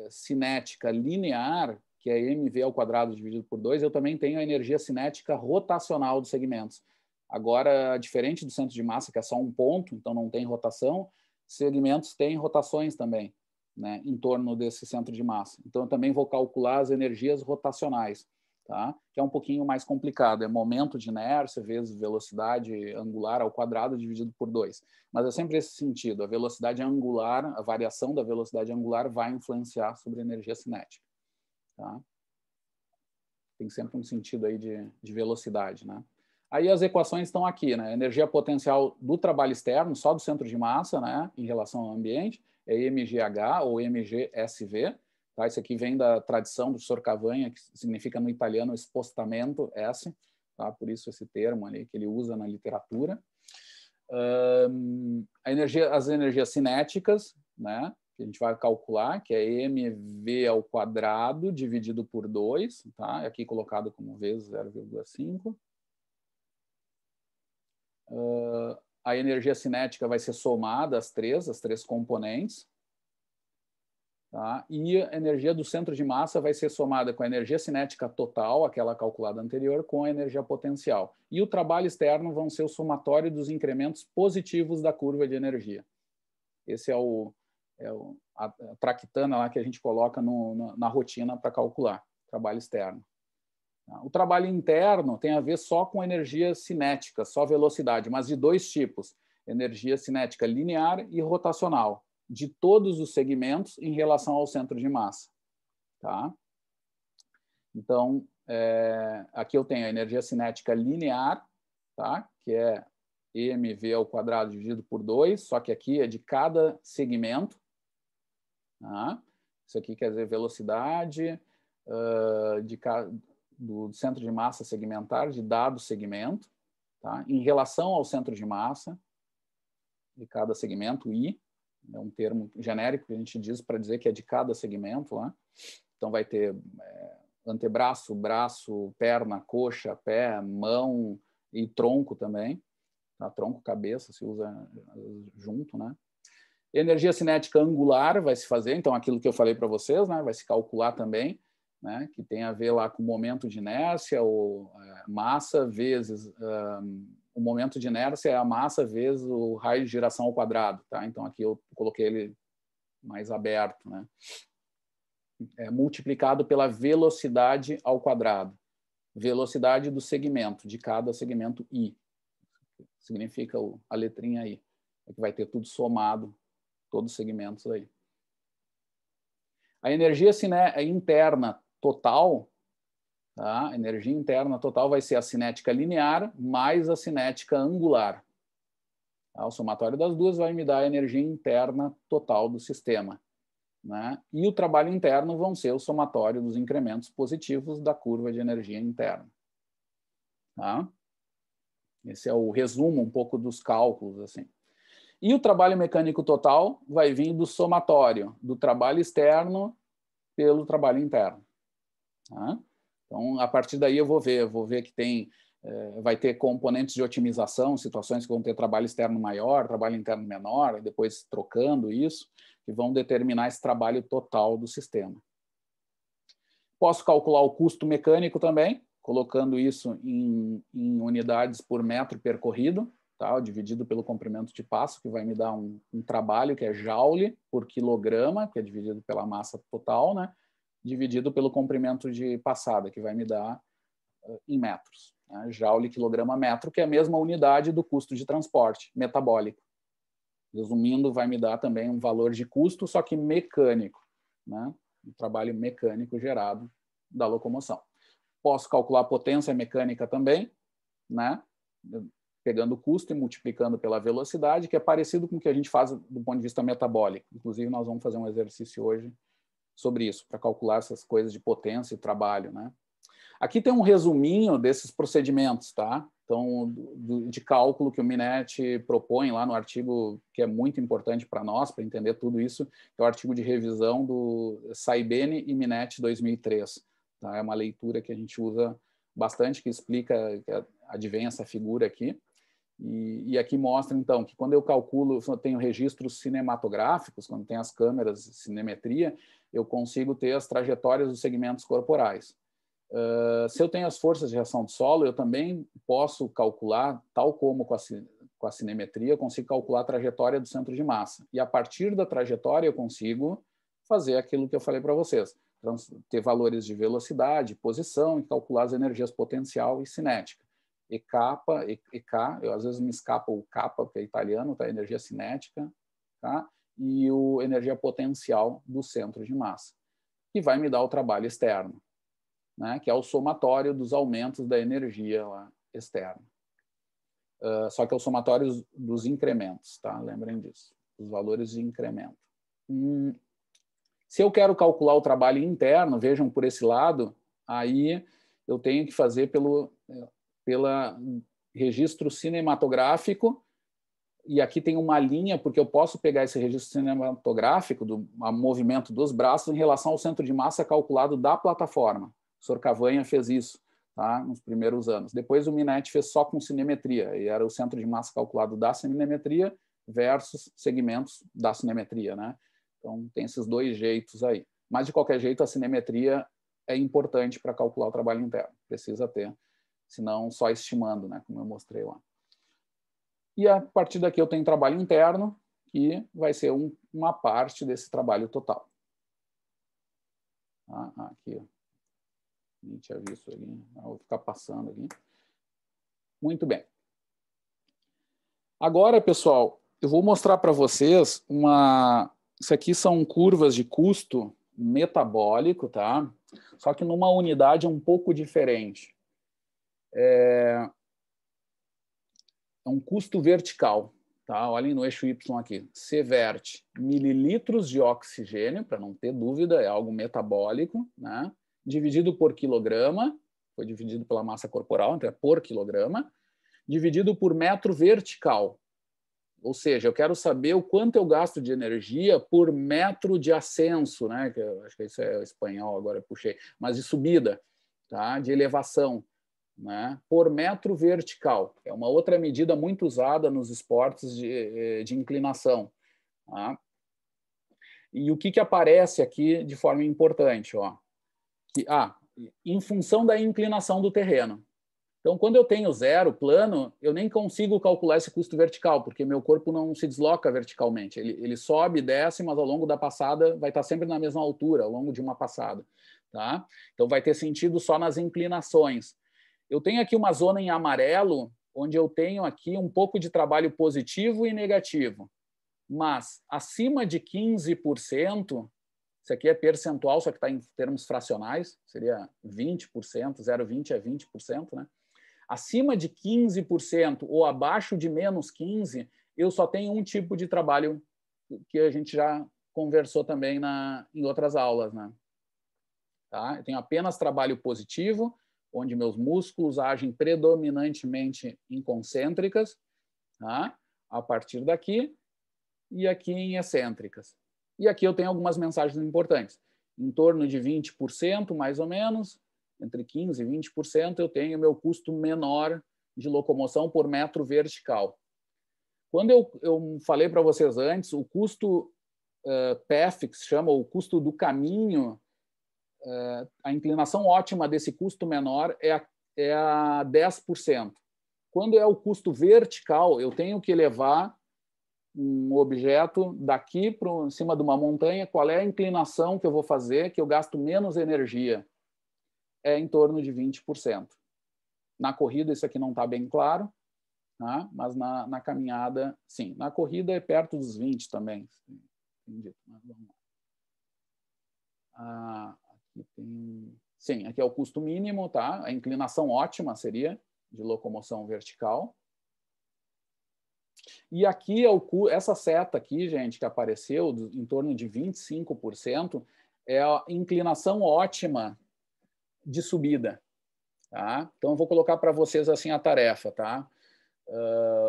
[SPEAKER 1] cinética linear, que é mv ao quadrado dividido por 2, eu também tenho a energia cinética rotacional dos segmentos. Agora, diferente do centro de massa, que é só um ponto, então não tem rotação, segmentos têm rotações também, né, em torno desse centro de massa. Então, eu também vou calcular as energias rotacionais. Tá? Que é um pouquinho mais complicado, é momento de inércia vezes velocidade angular ao quadrado dividido por 2. Mas é sempre esse sentido, a velocidade angular, a variação da velocidade angular vai influenciar sobre a energia cinética. Tá? Tem sempre um sentido aí de velocidade. Né? Aí as equações estão aqui, né? Energia potencial do trabalho externo, só do centro de massa, né? Em relação ao ambiente, é mgh ou mgsv. Tá? Isso aqui vem da tradição do professor Cavanha, que significa no italiano espostamento S, tá? Por isso esse termo ali que ele usa na literatura. As energias cinéticas, né? Que a gente vai calcular, que é mv ao quadrado dividido por 2, tá? Aqui colocado como vezes 0,5. A energia cinética vai ser somada as três componentes. Tá? E a energia do centro de massa vai ser somada com a energia cinética total, aquela calculada anterior, com a energia potencial. E o trabalho externo vão ser o somatório dos incrementos positivos da curva de energia. Esse é a traquitana lá que a gente coloca na rotina para calcular trabalho externo. O trabalho interno tem a ver só com energia cinética, só velocidade, mas de 2 tipos, energia cinética linear e rotacional, de todos os segmentos em relação ao centro de massa. Tá? Então, aqui eu tenho a energia cinética linear, tá? Que é mv ao quadrado dividido por 2, só que aqui é de cada segmento. Tá? Isso aqui quer dizer velocidade do centro de massa segmentar de dado segmento, tá? Em relação ao centro de massa de cada segmento, I, é um termo genérico que a gente diz para dizer que é de cada segmento lá. Então vai ter antebraço, braço, perna, coxa, pé, mão e tronco também. Tá? Tronco, cabeça se usa junto, né? Energia cinética angular vai se fazer, então aquilo que eu falei para vocês, né? Vai se calcular também, né? Que tem a ver lá com o momento de inércia, ou massa vezes o momento de inércia é a massa vezes o raio de giração ao quadrado, tá? Então aqui eu coloquei ele mais aberto, né? Multiplicado pela velocidade ao quadrado, velocidade do segmento, de cada segmento I, significa a letrinha I, é que vai ter tudo somado, todos os segmentos aí. A energia interna total, tá? A energia interna total vai ser a cinética linear mais a cinética angular. Tá? O somatório das duas vai me dar a energia interna total do sistema. Né? E o trabalho interno vão ser o somatório dos incrementos positivos da curva de energia interna. Tá? Esse é o resumo um pouco dos cálculos, assim. E o trabalho mecânico total vai vir do somatório do trabalho externo pelo trabalho interno. Tá? Então, a partir daí eu vou ver que tem, vai ter componentes de otimização, situações que vão ter trabalho externo maior, trabalho interno menor, depois trocando isso, que vão determinar esse trabalho total do sistema. Posso calcular o custo mecânico também, colocando isso em unidades por metro percorrido, tá? Dividido pelo comprimento de passo, que vai me dar um trabalho que é joule por quilograma, que é dividido pela massa total, né? Dividido pelo comprimento de passada, que vai me dar em metros. Né? Joule quilograma metro, que é a mesma unidade do custo de transporte metabólico. Resumindo, vai me dar também um valor de custo, só que mecânico, né? Um trabalho mecânico gerado da locomoção. Posso calcular a potência mecânica também, né? Pegando o custo e multiplicando pela velocidade, que é parecido com o que a gente faz do ponto de vista metabólico. Inclusive, nós vamos fazer um exercício hoje sobre isso, para calcular essas coisas de potência e trabalho, né? Aqui tem um resuminho desses procedimentos, tá? Então, de cálculo que o Minetti propõe lá no artigo, que é muito importante para nós, para entender tudo isso, que é o artigo de revisão do Saibene e Minetti 2003. Tá? É uma leitura que a gente usa bastante, que explica, que advém essa figura aqui. E aqui mostra, então, que quando eu calculo, eu tenho registros cinematográficos, quando tem as câmeras de cinemetria, eu consigo ter as trajetórias dos segmentos corporais. Se eu tenho as forças de reação do solo, eu também posso calcular, tal como com a cinemetria, eu consigo calcular a trajetória do centro de massa. E a partir da trajetória eu consigo fazer aquilo que eu falei para vocês, ter valores de velocidade, posição e calcular as energias potencial e cinética. E kappa, eu às vezes me escapa o kappa, porque é italiano, tá? Energia cinética, tá? E a energia potencial do centro de massa, que vai me dar o trabalho externo. Né, que é o somatório dos aumentos da energia lá externa. Só que é o somatório dos incrementos, tá? Lembrem disso, os valores de incremento. Se eu quero calcular o trabalho interno, vejam por esse lado, aí eu tenho que fazer pelo registro cinematográfico, e aqui tem uma linha, porque eu posso pegar esse registro cinematográfico do movimento dos braços em relação ao centro de massa calculado da plataforma. O Sr. Cavanha fez isso, tá? Nos primeiros anos. Depois o Minetti fez só com cinemetria, e era o centro de massa calculado da cinemetria versus segmentos da cinemetria, né? Então tem esses dois jeitos aí. Mas de qualquer jeito a cinemetria é importante para calcular o trabalho interno, precisa ter, senão só estimando, né? Como eu mostrei lá. E a partir daqui eu tenho trabalho interno, que vai ser uma parte desse trabalho total. Aqui, ó. Nem tinha visto ali, vou ficar passando aqui. Muito bem. Agora, pessoal, eu vou mostrar para vocês isso aqui são curvas de custo metabólico, tá? Só que numa unidade um pouco diferente. é um custo vertical. Tá? Olhem no eixo Y aqui. C vert, mililitros de oxigênio, para não ter dúvida, é algo metabólico, né? Dividido por quilograma, foi dividido pela massa corporal, então é por quilograma, dividido por metro vertical. Ou seja, eu quero saber o quanto eu gasto de energia por metro de ascenso, né? Que eu acho que isso é espanhol, agora eu puxei, mas de subida, tá? De elevação, né? Por metro vertical. É uma outra medida muito usada nos esportes de inclinação. Tá? E o que aparece aqui de forma importante? Ó? Em função da inclinação do terreno. Então, quando eu tenho zero plano, eu nem consigo calcular esse custo vertical, porque meu corpo não se desloca verticalmente. Ele sobe e desce, mas ao longo da passada vai estar sempre na mesma altura, ao longo de uma passada. Tá? Então, vai ter sentido só nas inclinações. Eu tenho aqui uma zona em amarelo, onde eu tenho aqui um pouco de trabalho positivo e negativo. Mas, acima de 15%, isso aqui é percentual, só que está em termos fracionais, seria 20%, 0,20 é 20%, né? Acima de 15% ou abaixo de menos 15%, eu só tenho um tipo de trabalho que a gente já conversou também em outras aulas. Né? Tá? Eu tenho apenas trabalho positivo, onde meus músculos agem predominantemente em concêntricas, tá? A partir daqui, e aqui em excêntricas. E aqui eu tenho algumas mensagens importantes. Em torno de 20%, mais ou menos, entre 15% e 20%, eu tenho meu custo menor de locomoção por metro vertical. Quando eu falei para vocês antes, o custo PEF, que se chama o custo do caminho, a inclinação ótima desse custo menor é a 10%. Quando é o custo vertical, eu tenho que levar um objeto daqui para cima de uma montanha, qual é a inclinação que eu vou fazer, que eu gasto menos energia? É em torno de 20%. Na corrida, isso aqui não está bem claro, tá? Mas na caminhada, sim. Na corrida é perto dos 20% também. Entendi. Aqui tem... Sim, aqui é o custo mínimo, tá? A inclinação ótima seria de locomoção vertical. E aqui essa seta aqui, gente, que apareceu em torno de 25%, é a inclinação ótima de subida. Tá? Então, eu vou colocar para vocês assim a tarefa. Tá?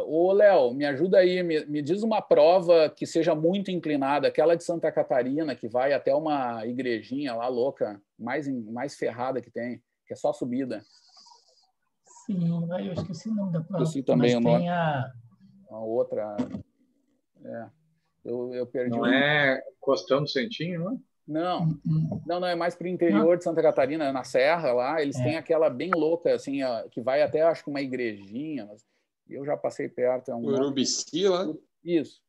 [SPEAKER 1] Ô, Léo, me ajuda aí, me diz uma prova que seja muito inclinada, aquela de Santa Catarina, que vai até uma igrejinha lá louca, mais ferrada que tem, que é só subida.
[SPEAKER 2] Sim, eu esqueci o nome da prova.
[SPEAKER 1] Esqueci também o nome.
[SPEAKER 2] Tem a
[SPEAKER 1] outra... Eu perdi.
[SPEAKER 3] Não é Costão do Santinho, não?
[SPEAKER 1] Não, é mais para o interior de Santa Catarina, na Serra lá, eles têm aquela bem louca, assim, que vai até, acho que uma igrejinha, mas eu já passei perto.
[SPEAKER 4] Urubici lá?
[SPEAKER 1] Isso.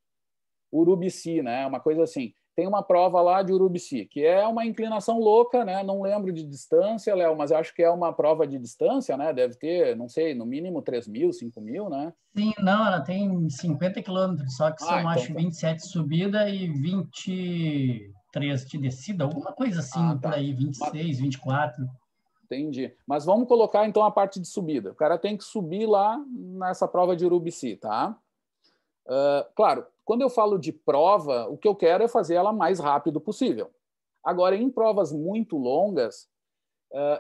[SPEAKER 1] Urubici, né? Uma coisa assim. Tem uma prova lá de Urubici, que é uma inclinação louca, né? Não lembro de distância, Léo, mas acho que é uma prova de distância, né? Deve ter, não sei, no mínimo 3.000, 5.000, né?
[SPEAKER 2] Sim, não, ela tem 50 quilômetros, só que são,
[SPEAKER 1] então,
[SPEAKER 2] acho, 27 de subida e 23 de descida, alguma coisa assim, por aí, 26, 24.
[SPEAKER 1] Entendi. Mas vamos colocar, então, a parte de subida. O cara tem que subir lá nessa prova de Urubici, tá? Claro, quando eu falo de prova, o que eu quero é fazer ela mais rápido possível. Agora, em provas muito longas,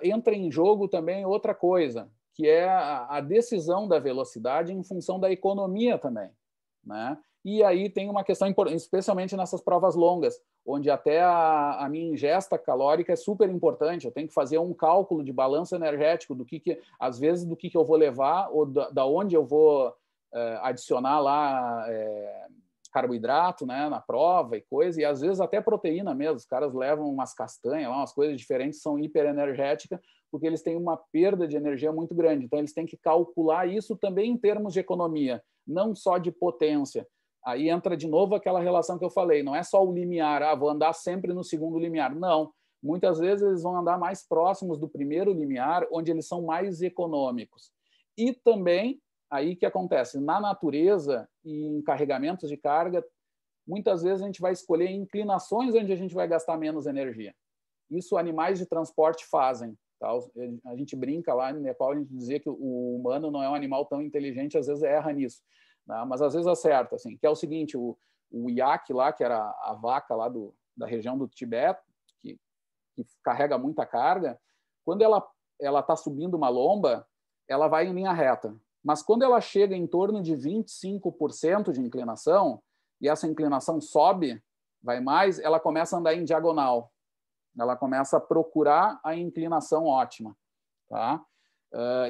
[SPEAKER 1] entra em jogo também outra coisa, que é a decisão da velocidade em função da economia também, né? E aí tem uma questão importante, especialmente nessas provas longas, onde até a minha ingesta calórica é super importante. Eu tenho que fazer um cálculo de balanço energético às vezes, do que eu vou levar ou da onde eu vou adicionar lá carboidrato, né, na prova e coisa, e às vezes até proteína mesmo. Os caras levam umas castanhas lá, umas coisas diferentes, são hiperenergéticas, porque eles têm uma perda de energia muito grande. Então, eles têm que calcular isso também em termos de economia, não só de potência. Aí entra de novo aquela relação que eu falei, não é só o limiar, vou andar sempre no segundo limiar. Não, muitas vezes eles vão andar mais próximos do primeiro limiar, onde eles são mais econômicos. E também, aí que acontece, na natureza e em carregamentos de carga, muitas vezes a gente vai escolher inclinações onde a gente vai gastar menos energia. Isso animais de transporte fazem. Tal. A gente brinca lá no Nepal, a gente dizia que o humano não é um animal tão inteligente, às vezes erra nisso, né? Mas às vezes acerta, assim, que é o seguinte, o yak lá, que era a vaca lá da região do Tibete, que carrega muita carga, quando ela está subindo uma lomba, ela vai em linha reta. Mas quando ela chega em torno de 25% de inclinação, e essa inclinação sobe, vai mais, ela começa a andar em diagonal. Ela começa a procurar a inclinação ótima. Tá?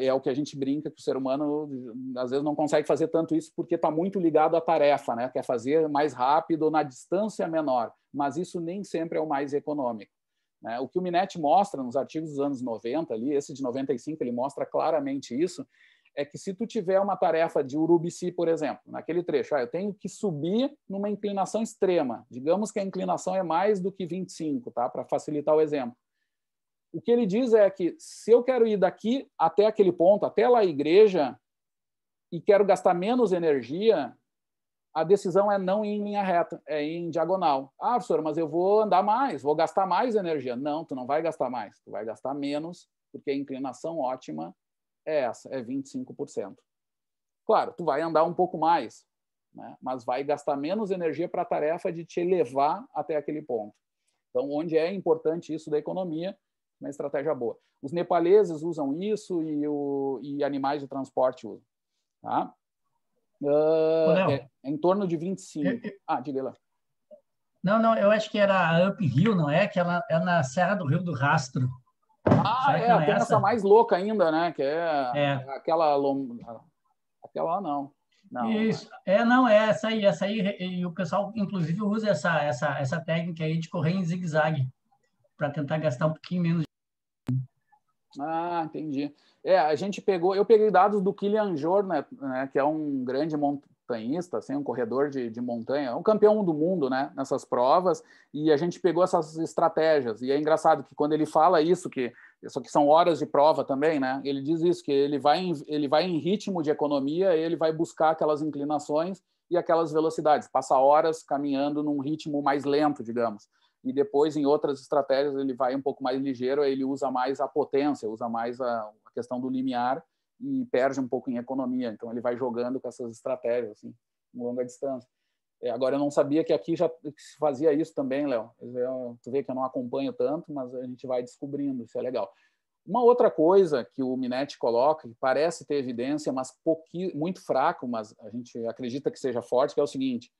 [SPEAKER 1] É o que a gente brinca que o ser humano, às vezes, não consegue fazer tanto isso porque está muito ligado à tarefa, né? Quer fazer mais rápido, na distância menor. Mas isso nem sempre é o mais econômico. Né? O que o Minetti mostra nos artigos dos anos 90, ali, esse de 95, ele mostra claramente isso, é que se tu tiver uma tarefa de Urubici, por exemplo, naquele trecho, eu tenho que subir numa inclinação extrema, digamos que a inclinação é mais do que 25, tá? Para facilitar o exemplo. O que ele diz é que se eu quero ir daqui até aquele ponto, até lá a igreja, e quero gastar menos energia, a decisão é não ir em linha reta, é ir em diagonal. Ah, professor, mas eu vou andar mais, vou gastar mais energia. Não, tu não vai gastar mais, tu vai gastar menos, porque a inclinação ótima é essa, é 25%. Claro, tu vai andar um pouco mais, né? Mas vai gastar menos energia para a tarefa de te elevar até aquele ponto. Então, onde é importante isso da economia, uma estratégia boa. Os nepaleses usam isso e animais de transporte usam. Tá? É em torno de 25. Diga lá.
[SPEAKER 2] Não, eu acho que era a Uphill, não é? Que ela é na Serra do Rio do Rastro.
[SPEAKER 1] Tem essa mais louca ainda, né? Que é aquela lá, não.
[SPEAKER 2] Isso. Não, é essa aí, e o pessoal, inclusive, usa essa técnica aí de correr em zigue-zague para tentar gastar um pouquinho menos.
[SPEAKER 1] Entendi. Eu peguei dados do Kilian Jornet, né, que é um grande montanhista, assim, um corredor de montanha, um campeão do mundo, né, nessas provas, e a gente pegou essas estratégias. E é engraçado que quando ele fala isso que são horas de prova também, né, ele diz isso, que ele vai em ritmo de economia, ele vai buscar aquelas inclinações e aquelas velocidades, passa horas caminhando num ritmo mais lento, digamos. E depois, em outras estratégias, ele vai um pouco mais ligeiro, ele usa mais a potência, usa mais a questão do limiar e perde um pouco em economia. Então, ele vai jogando com essas estratégias, assim, em longa distância. Agora, eu não sabia que aqui já se fazia isso também, Léo. Tu vê que eu não acompanho tanto, mas a gente vai descobrindo, isso é legal. Uma outra coisa que o Minetti coloca, que parece ter evidência, mas muito fraco, mas a gente acredita que seja forte, que é o seguinte: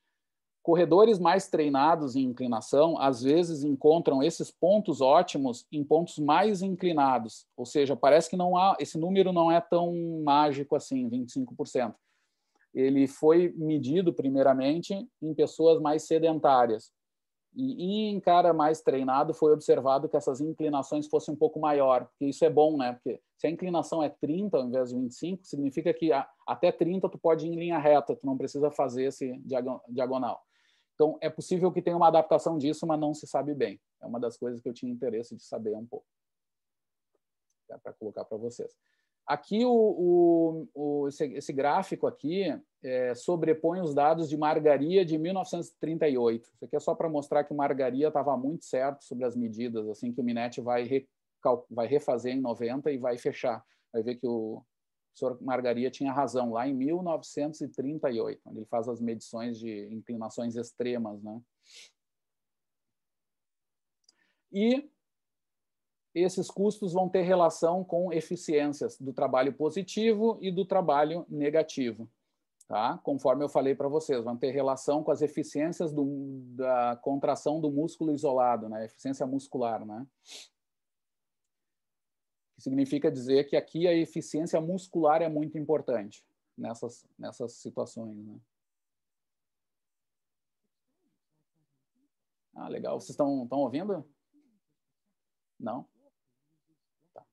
[SPEAKER 1] corredores mais treinados em inclinação, às vezes encontram esses pontos ótimos em pontos mais inclinados. Ou seja, parece que esse número não é tão mágico assim, 25%. Ele foi medido, primeiramente, em pessoas mais sedentárias. E em cara mais treinado foi observado que essas inclinações fossem um pouco maior, porque isso é bom, né? Porque se a inclinação é 30 ao invés de 25, significa que até 30 tu pode ir em linha reta, tu não precisa fazer esse diagonal. Então, é possível que tenha uma adaptação disso, mas não se sabe bem. É uma das coisas que eu tinha interesse de saber um pouco. Dá para colocar para vocês. Aqui, esse gráfico aqui sobrepõe os dados de Margaria de 1938. Isso aqui é só para mostrar que o Margaria estava muito certo sobre as medidas, assim que o Minetti vai refazer em 90 e vai fechar. Vai ver que o professor Margaria tinha razão, lá em 1938, onde ele faz as medições de inclinações extremas, né? E esses custos vão ter relação com eficiências do trabalho positivo e do trabalho negativo, tá? Conforme eu falei para vocês, vão ter relação com as eficiências da contração do músculo isolado, né? Eficiência muscular, né? Que significa dizer que aqui a eficiência muscular é muito importante nessas situações, né? Legal. Vocês estão ouvindo? Não? Tá.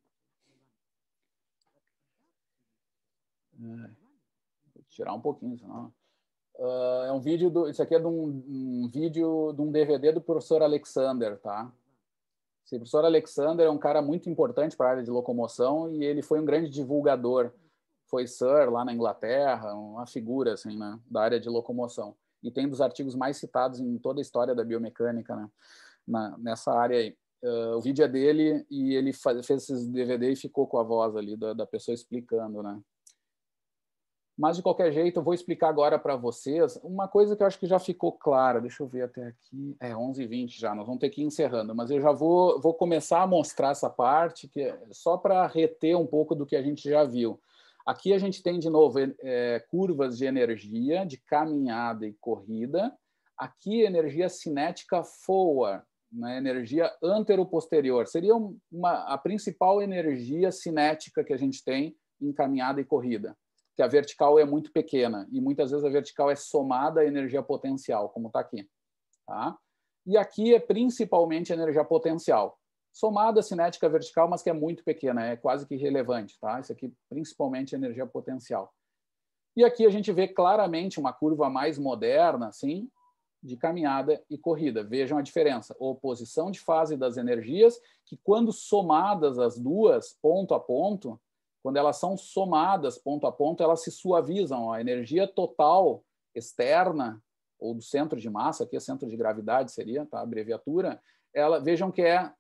[SPEAKER 1] Vou tirar um pouquinho, senão... é um vídeo isso aqui é de um vídeo de um DVD do professor Alexander, tá? Esse professor Alexander é um cara muito importante para a área de locomoção e ele foi um grande divulgador. Foi Sir lá na Inglaterra, uma figura assim, né, da área de locomoção. E tem dos artigos mais citados em toda a história da biomecânica, né, nessa área aí. o vídeo é dele e ele fez esses DVD e ficou com a voz ali da pessoa explicando, né? Mas, de qualquer jeito, eu vou explicar agora para vocês uma coisa que eu acho que já ficou clara. Deixa eu ver até aqui. 11h20 já, nós vamos ter que ir encerrando. Mas eu já vou começar a mostrar essa parte, que é só para reter um pouco do que a gente já viu. Aqui a gente tem, de novo, curvas de energia, de caminhada e corrida. Aqui, energia cinética forward, né? Energia antero-posterior. Seria a principal energia cinética que a gente tem em caminhada e corrida. Que a vertical é muito pequena e muitas vezes a vertical é somada à energia potencial, como está aqui. Tá? E aqui é principalmente energia potencial, somada à cinética vertical, mas que é muito pequena, é quase que irrelevante. Tá? Isso aqui principalmente energia potencial. E aqui a gente vê claramente uma curva mais moderna, assim, de caminhada e corrida. Vejam a diferença. Oposição de fase das energias, que quando somadas as duas, ponto a ponto, quando elas são somadas ponto a ponto, elas se suavizam. A energia total externa, ou do centro de massa, aqui é centro de gravidade seria, tá? A abreviatura, vejam que é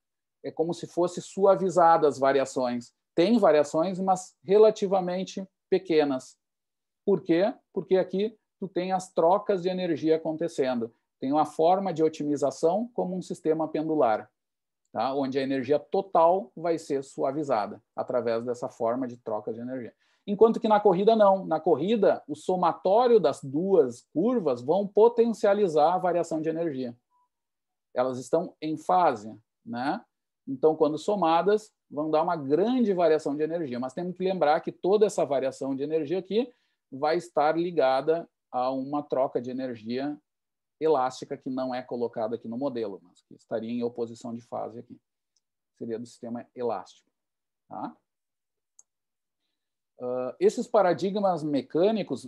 [SPEAKER 1] como se fosse suavizada as variações. Tem variações, mas relativamente pequenas. Por quê? Porque aqui tu tem as trocas de energia acontecendo. Tem uma forma de otimização como um sistema pendular. Tá? Onde a energia total vai ser suavizada através dessa forma de troca de energia. Enquanto que na corrida, não. Na corrida, o somatório das duas curvas vão potencializar a variação de energia. Elas estão em fase, né? Então, quando somadas, vão dar uma grande variação de energia. Mas temos que lembrar que toda essa variação de energia aqui vai estar ligada a uma troca de energia elástica que não é colocada aqui no modelo, mas que estaria em oposição de fase aqui. Seria do sistema elástico. Tá? Esses paradigmas mecânicos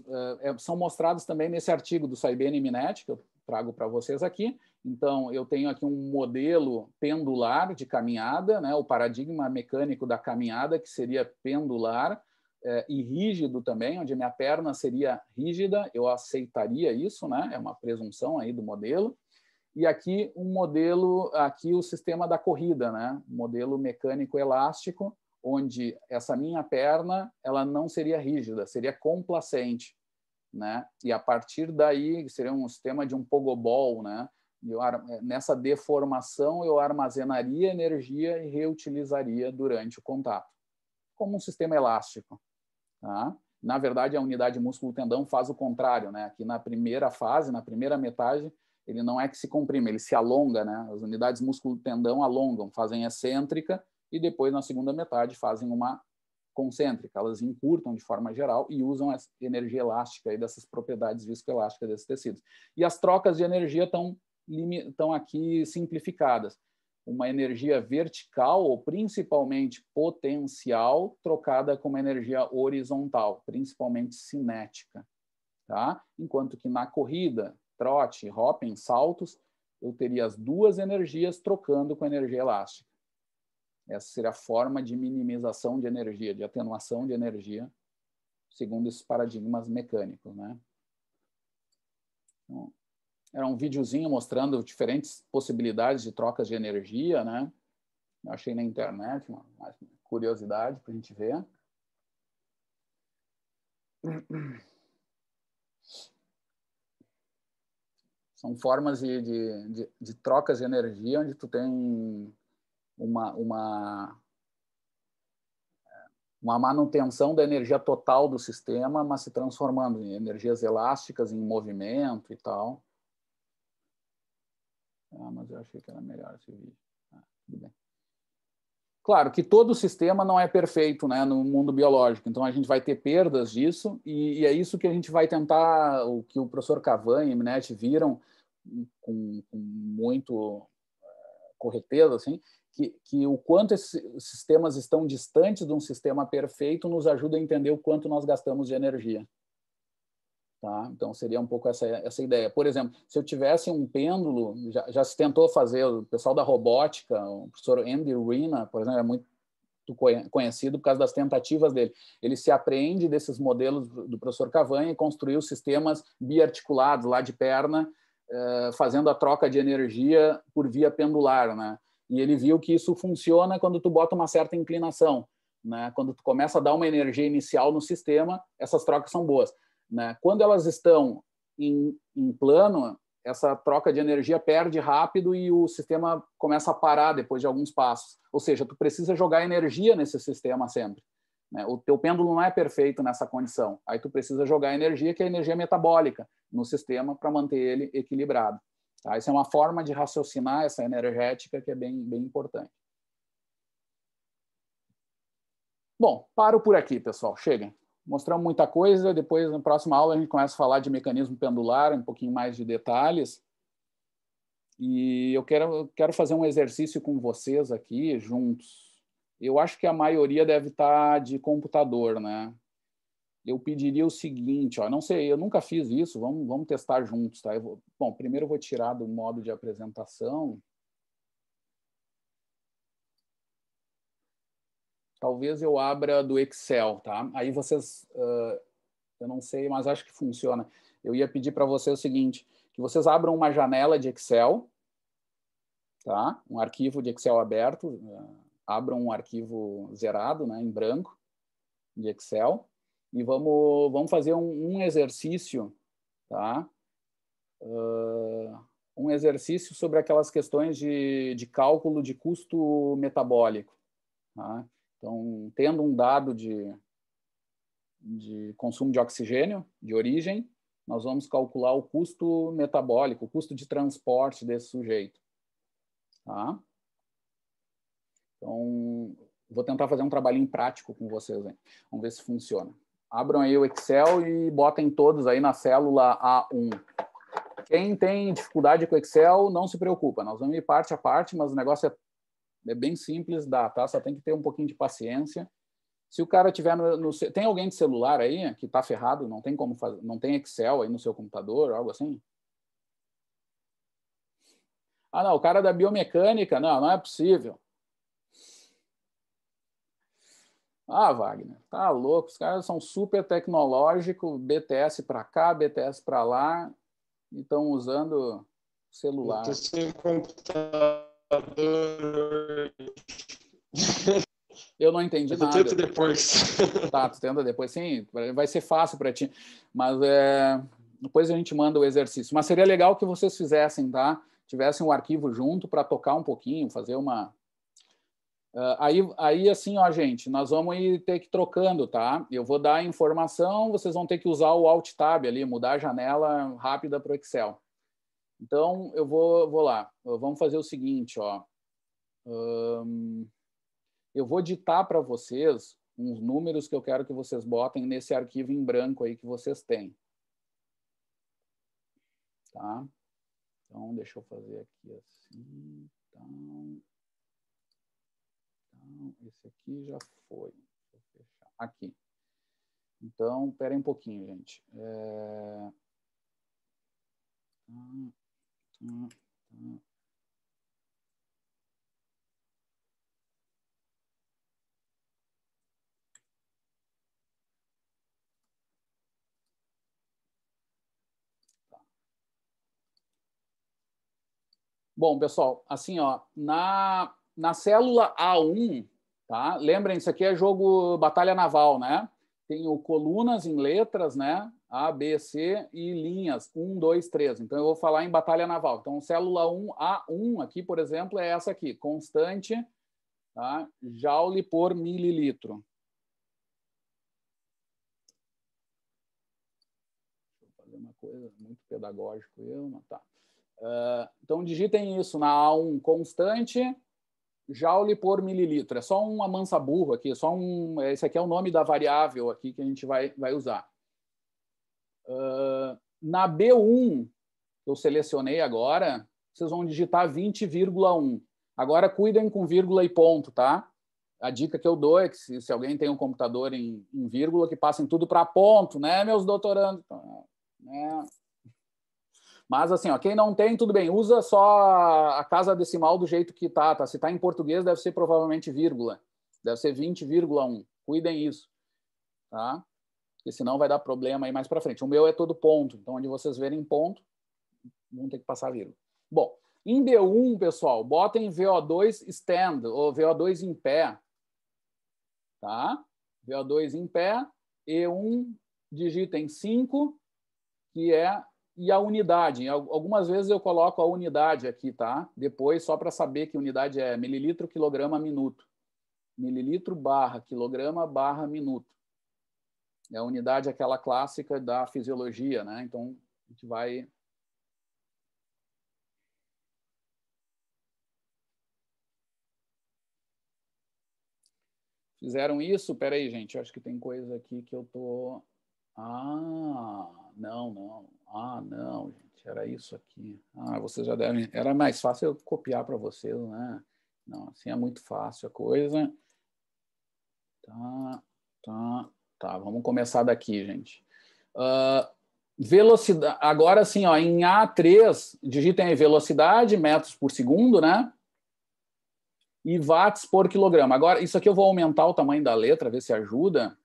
[SPEAKER 1] são mostrados também nesse artigo do Saibene e Minetti, que eu trago para vocês aqui. Então, eu tenho aqui um modelo pendular de caminhada, né? O paradigma mecânico da caminhada, que seria pendular, e rígido também, onde a minha perna seria rígida, eu aceitaria isso, né? É uma presunção aí do modelo. E aqui um modelo, aqui o sistema da corrida, né? Modelo mecânico elástico, onde essa minha perna ela não seria rígida, seria complacente, né? E a partir daí seria um sistema de um pogobol, né? Nessa deformação eu armazenaria energia e reutilizaria durante o contato, como um sistema elástico. Tá? Na verdade, a unidade músculo-tendão faz o contrário, né? Aqui na primeira fase, na primeira metade, ele não é que se comprime, ele se alonga, né? As unidades músculo-tendão alongam, fazem excêntrica e depois, na segunda metade, fazem uma concêntrica. Elas encurtam de forma geral e usam a energia elástica e dessas propriedades viscoelásticas desses tecidos. E as trocas de energia estão aqui simplificadas. Uma energia vertical, ou principalmente potencial, trocada com uma energia horizontal, principalmente cinética. Tá? Enquanto que na corrida, trote, hopping, saltos, eu teria as duas energias trocando com energia elástica. Essa seria a forma de minimização de energia, de atenuação de energia, segundo esses paradigmas mecânicos. Né? Então, era um videozinho mostrando diferentes possibilidades de trocas de energia, né? Eu achei na internet, uma curiosidade para a gente ver. São formas de trocas de energia onde tu tem uma manutenção da energia total do sistema, mas se transformando em energias elásticas, em movimento e tal. Mas eu achei que era melhor esse vídeo. Tudo bem. Claro que todo o sistema não é perfeito, né, no mundo biológico, então a gente vai ter perdas disso, e é isso que a gente vai tentar, o que o professor Cavan e Minetti viram com muito correteza, assim, que o quanto esses sistemas estão distantes de um sistema perfeito nos ajuda a entender o quanto nós gastamos de energia. Tá? Então, seria um pouco essa ideia. Por exemplo, se eu tivesse um pêndulo, já se tentou fazer, o pessoal da robótica, o professor Andy Rina, por exemplo, é muito conhecido por causa das tentativas dele. Ele se apreende desses modelos do professor Cavanha e construiu sistemas biarticulados lá de perna, fazendo a troca de energia por via pendular, né? E ele viu que isso funciona quando tu bota uma certa inclinação, né? Quando tu começa a dar uma energia inicial no sistema, essas trocas são boas, né? Quando elas estão em plano, essa troca de energia perde rápido e o sistema começa a parar depois de alguns passos. Ou seja, tu precisa jogar energia nesse sistema sempre, né? O teu pêndulo não é perfeito nessa condição. Aí tu precisa jogar energia, que é a energia metabólica, no sistema para manter ele equilibrado. Tá? Essa é uma forma de raciocinar essa energética que é bem importante. Bom, paro por aqui, pessoal. Cheguem. Mostramos muita coisa. Depois, na próxima aula, a gente começa a falar de mecanismo pendular, um pouquinho mais de detalhes. E eu quero fazer um exercício com vocês aqui, juntos. Eu acho que a maioria deve estar de computador, né? Eu pediria o seguinte, ó, não sei, eu nunca fiz isso, vamos testar juntos, tá? Bom, primeiro eu vou tirar do modo de apresentação. Talvez eu abra do Excel, tá? Aí vocês, eu não sei, mas acho que funciona. Eu ia pedir para vocês o seguinte, que vocês abram uma janela de Excel, tá? Um arquivo de Excel aberto, abram um arquivo zerado, né, em branco, de Excel, e vamos fazer um exercício, tá? Um exercício sobre aquelas questões de cálculo de custo metabólico, tá? Então, tendo um dado de consumo de oxigênio, de origem, nós vamos calcular o custo metabólico, o custo de transporte desse sujeito. Tá? Então, vou tentar fazer um trabalhinho prático com vocês, hein? Vamos ver se funciona. Abram aí o Excel e botem todos aí na célula A1. Quem tem dificuldade com o Excel, não se preocupa. Nós vamos ir parte a parte, mas o negócio é bem simples, dá, tá? Só tem que ter um pouquinho de paciência. Se o cara tiver tem alguém de celular aí que está ferrado, não tem como fazer, não tem Excel aí no seu computador, algo assim? Ah, não, o cara da biomecânica, não é possível. Ah, Wagner, tá louco, os caras são super tecnológicos, BTS para cá, BTS para lá, e estão usando celular.
[SPEAKER 4] Eu tô sem computador.
[SPEAKER 1] Eu não entendi nada.
[SPEAKER 4] Eu tento depois.
[SPEAKER 1] Tá, tu tenta depois. Sim, vai ser fácil para ti. Mas depois a gente manda o exercício. Mas seria legal que vocês fizessem, tá? Tivessem um arquivo junto para tocar um pouquinho, fazer uma... Aí, assim, ó, gente, nós vamos ter que ir trocando, tá? Eu vou dar a informação, vocês vão ter que usar o Alt Tab ali, mudar a janela rápida para o Excel. Então, eu vou lá. Vamos fazer o seguinte, ó. Eu vou ditar para vocês uns números que eu quero que vocês botem nesse arquivo em branco aí que vocês têm. Tá? Então, deixa eu fazer aqui assim. Então, esse aqui já foi. Deixa eu fechar. Aqui. Então, espera aí um pouquinho, gente. Bom, pessoal, assim, ó, na célula A1, tá? Lembrem, isso aqui é jogo Batalha Naval, né? Tem colunas em letras, né? A, B, C e linhas, 1, 2, 3. Então, eu vou falar em Batalha Naval. Então, célula 1, A1 aqui, por exemplo, é essa aqui, constante, tá? Joule por mililitro. Deixa eu fazer uma coisa muito pedagógico, mas tá. Então, digitem isso na A1 constante, joule por mililitro. É só uma mansa burro aqui, esse aqui é o nome da variável aqui que a gente vai usar. Na B1, que eu selecionei agora, vocês vão digitar 20,1. Agora, cuidem com vírgula e ponto, tá? A dica que eu dou é que se alguém tem um computador em vírgula, que passem tudo para ponto, né, meus doutorandos? Né? Mas, assim, ó, quem não tem, tudo bem. Usa só a casa decimal do jeito que tá. Se tá em português, deve ser provavelmente vírgula. Deve ser 20,1. Cuidem isso. Tá? Porque senão vai dar problema aí mais para frente. O meu é todo ponto. Então, onde vocês verem ponto, vão ter que passar vírgula. Bom, Em D1, pessoal, botem VO2 stand, ou VO2 em pé. Tá? VO2 em pé, E1, digitem 5, que é... E a unidade. Algumas vezes eu coloco a unidade aqui, tá? Depois, só para saber que unidade é mililitro, quilograma, minuto. Mililitro barra quilograma barra minuto. É a unidade aquela clássica da fisiologia, né? Então, a gente vai... Fizeram isso? Espera aí, gente. Eu acho que tem coisa aqui que eu tô... Ah, não. Ah, não, gente. Era isso aqui. Ah, vocês já devem... Era mais fácil eu copiar para vocês, né? Não, assim é muito fácil a coisa. Tá. Vamos começar daqui, gente. Velocidade. Agora sim, ó, em A3, digitem aí velocidade, metros por segundo, né? E watts por quilograma. Agora, isso aqui eu vou aumentar o tamanho da letra, ver se ajuda.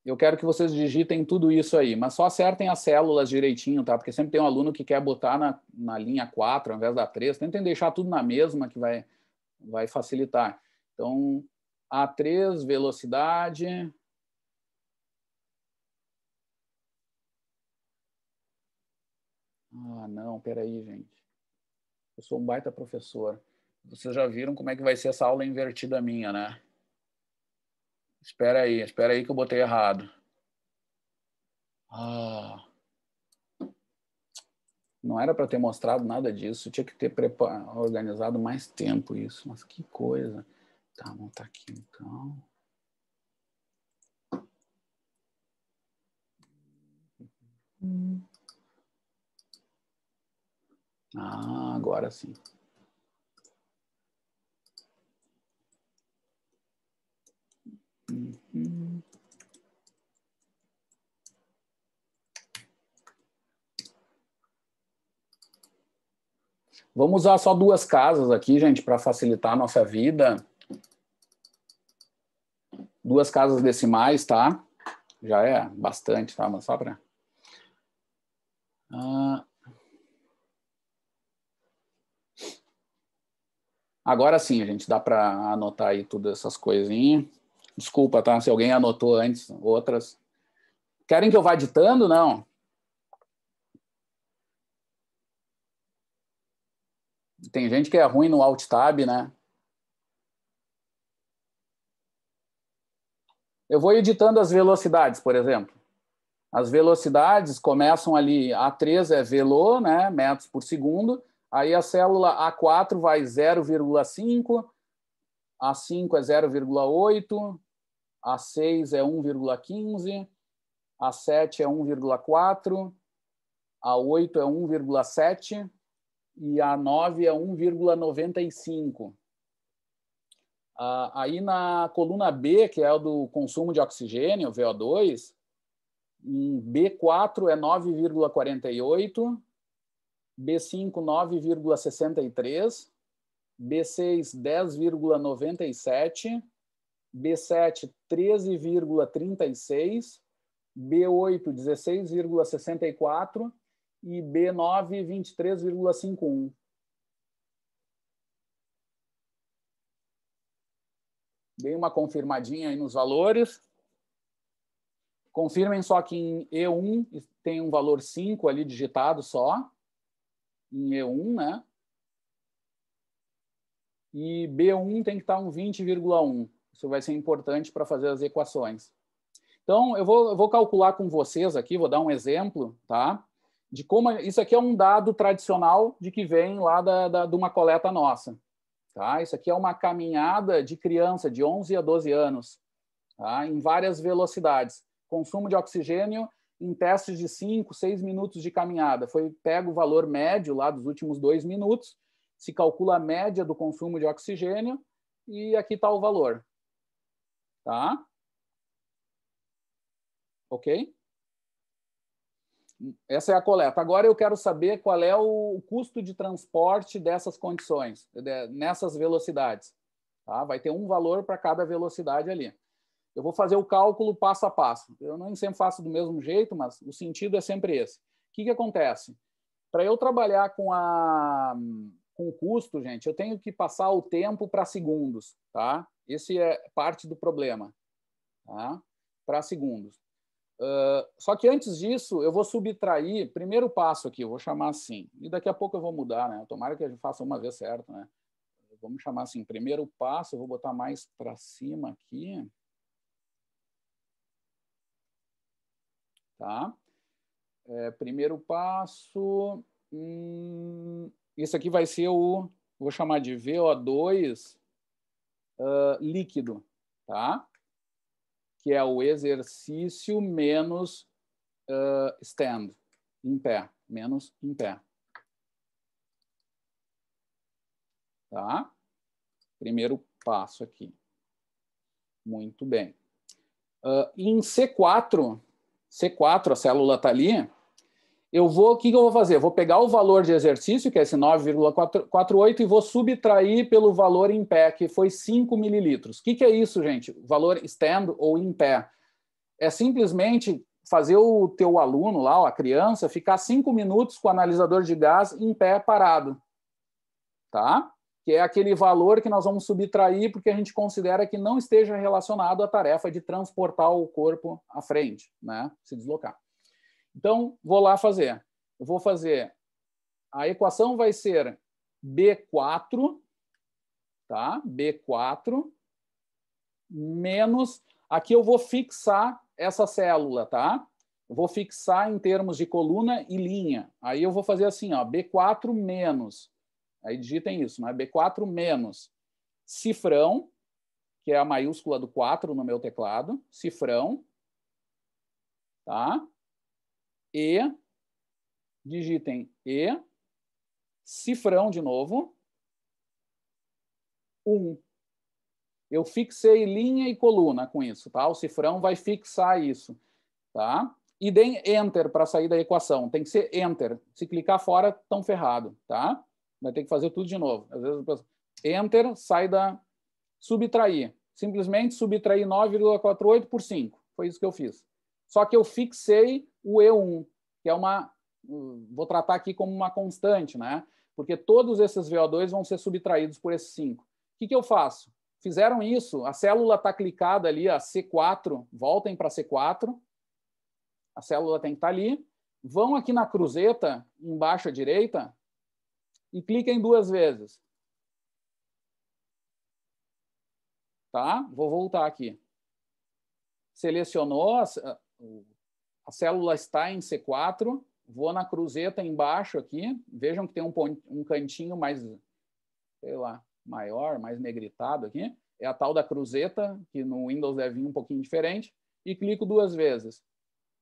[SPEAKER 1] Eu quero que vocês digitem tudo isso aí, mas só acertem as células direitinho, tá? Porque sempre tem um aluno que quer botar na linha 4 ao invés da 3. Tentem deixar tudo na mesma, que vai facilitar. Então, A3, velocidade. Ah, não, peraí, gente. Eu sou um baita professor. Vocês já viram como é que vai ser essa aula invertida minha, né? Espera aí que eu botei errado. Ah. Não era para ter mostrado nada disso. Eu tinha que ter organizado mais tempo isso. Mas que coisa. Tá, vamos estar aqui então. Ah, agora sim. Vamos usar só 2 casas aqui, gente, para facilitar a nossa vida. 2 casas decimais, tá? Já é bastante, tá? Mas só para... Agora sim, gente, dá para anotar aí todas essas coisinhas. Desculpa, tá? Se alguém anotou antes, outras. Querem que eu vá ditando? Não. Tem gente que é ruim no Alt Tab, né? Eu vou editando as velocidades, por exemplo. As velocidades começam ali, A3 é velo, né? Metros por segundo. Aí a célula A4 vai 0,5, A5 é 0,8, A6 é 1,15, A7 é 1,4, A8 é 1,7 e A9 é 1,95. Aí na coluna B, que é o do consumo de oxigênio, VO2, em B4 é 9,48, B5 9,63, B6 10,97, B7 13,36, B8 16,64 e B9 23,51. Dei uma confirmadinha aí nos valores. Confirmem só que em E1 tem um valor 5 ali digitado só. Em E1, né? E B1 tem que estar um 20,1. Isso vai ser importante para fazer as equações. Então, eu vou calcular com vocês aqui, vou dar um exemplo, tá? De como... Isso aqui é um dado tradicional de que vem lá de uma coleta nossa. Tá? Isso aqui é uma caminhada de criança de 11 a 12 anos, tá? Em várias velocidades. Consumo de oxigênio em testes de 5, 6 minutos de caminhada. Pega o valor médio lá dos últimos 2 minutos, se calcula a média do consumo de oxigênio e aqui está o valor. Tá? Ok? Essa é a coleta. Agora eu quero saber qual é o custo de transporte dessas condições, nessas velocidades. Tá? Vai ter um valor para cada velocidade ali. Eu vou fazer o cálculo passo a passo. Eu nem sempre faço do mesmo jeito, mas o sentido é sempre esse. que acontece? Para eu trabalhar com o custo, gente, eu tenho que passar o tempo para segundos, tá? Esse é parte do problema, tá? Para segundos. Só que antes disso, eu vou subtrair, primeiro passo aqui, eu vou chamar assim, e daqui a pouco eu vou mudar, né? Tomara que a gente faça uma vez certo, né? Vamos chamar assim, primeiro passo, eu vou botar mais para cima aqui. Tá? Primeiro passo, isso aqui vai ser vou chamar de VO2 líquido, tá? Que é o exercício menos stand, em pé, menos em pé. Tá? Primeiro passo aqui. Muito bem. Em C4, a célula está ali, o que eu vou fazer? Eu vou pegar o valor de exercício, que é esse 9,48, e vou subtrair pelo valor em pé, que foi 5 mililitros. O que é isso, gente? Valor stand ou em pé. É simplesmente fazer o teu aluno lá, a criança, ficar 5 minutos com o analisador de gás em pé parado. Tá? Que é aquele valor que nós vamos subtrair porque a gente considera que não esteja relacionado à tarefa de transportar o corpo à frente, né? Se deslocar. Então, vou lá fazer. Eu vou fazer... A equação vai ser B4, tá? B4 menos... Aqui eu vou fixar essa célula, tá? Eu vou fixar em termos de coluna e linha. Aí eu vou fazer assim, ó, B4 menos... Aí digitem isso, né? B4 menos cifrão, que é a maiúscula do 4 no meu teclado, cifrão, tá? E, digitem E, cifrão de novo, 1. Eu fixei linha e coluna com isso, tá? O cifrão vai fixar isso, tá? E deem Enter para sair da equação. Tem que ser Enter. Se clicar fora, estão ferrado, tá? Vai ter que fazer tudo de novo. Às vezes, Enter, sai da... Subtrair. Simplesmente subtrair 9,48 por 5. Foi isso que eu fiz. Só que eu fixei o E1, que é uma... Vou tratar aqui como uma constante, né? Porque todos esses VO2 vão ser subtraídos por esses 5. O que eu faço? Fizeram isso, a célula está clicada ali, a C4, voltem para C4. A célula tem que estar ali. Vão aqui na cruzeta, embaixo à direita, e cliquem 2 vezes. Tá? Vou voltar aqui. Selecionou, a célula está em C4, vou na cruzeta embaixo aqui, vejam que tem um cantinho mais, sei lá, maior, mais negritado aqui. É a tal da cruzeta, que no Windows deve vir um pouquinho diferente, e clico 2 vezes.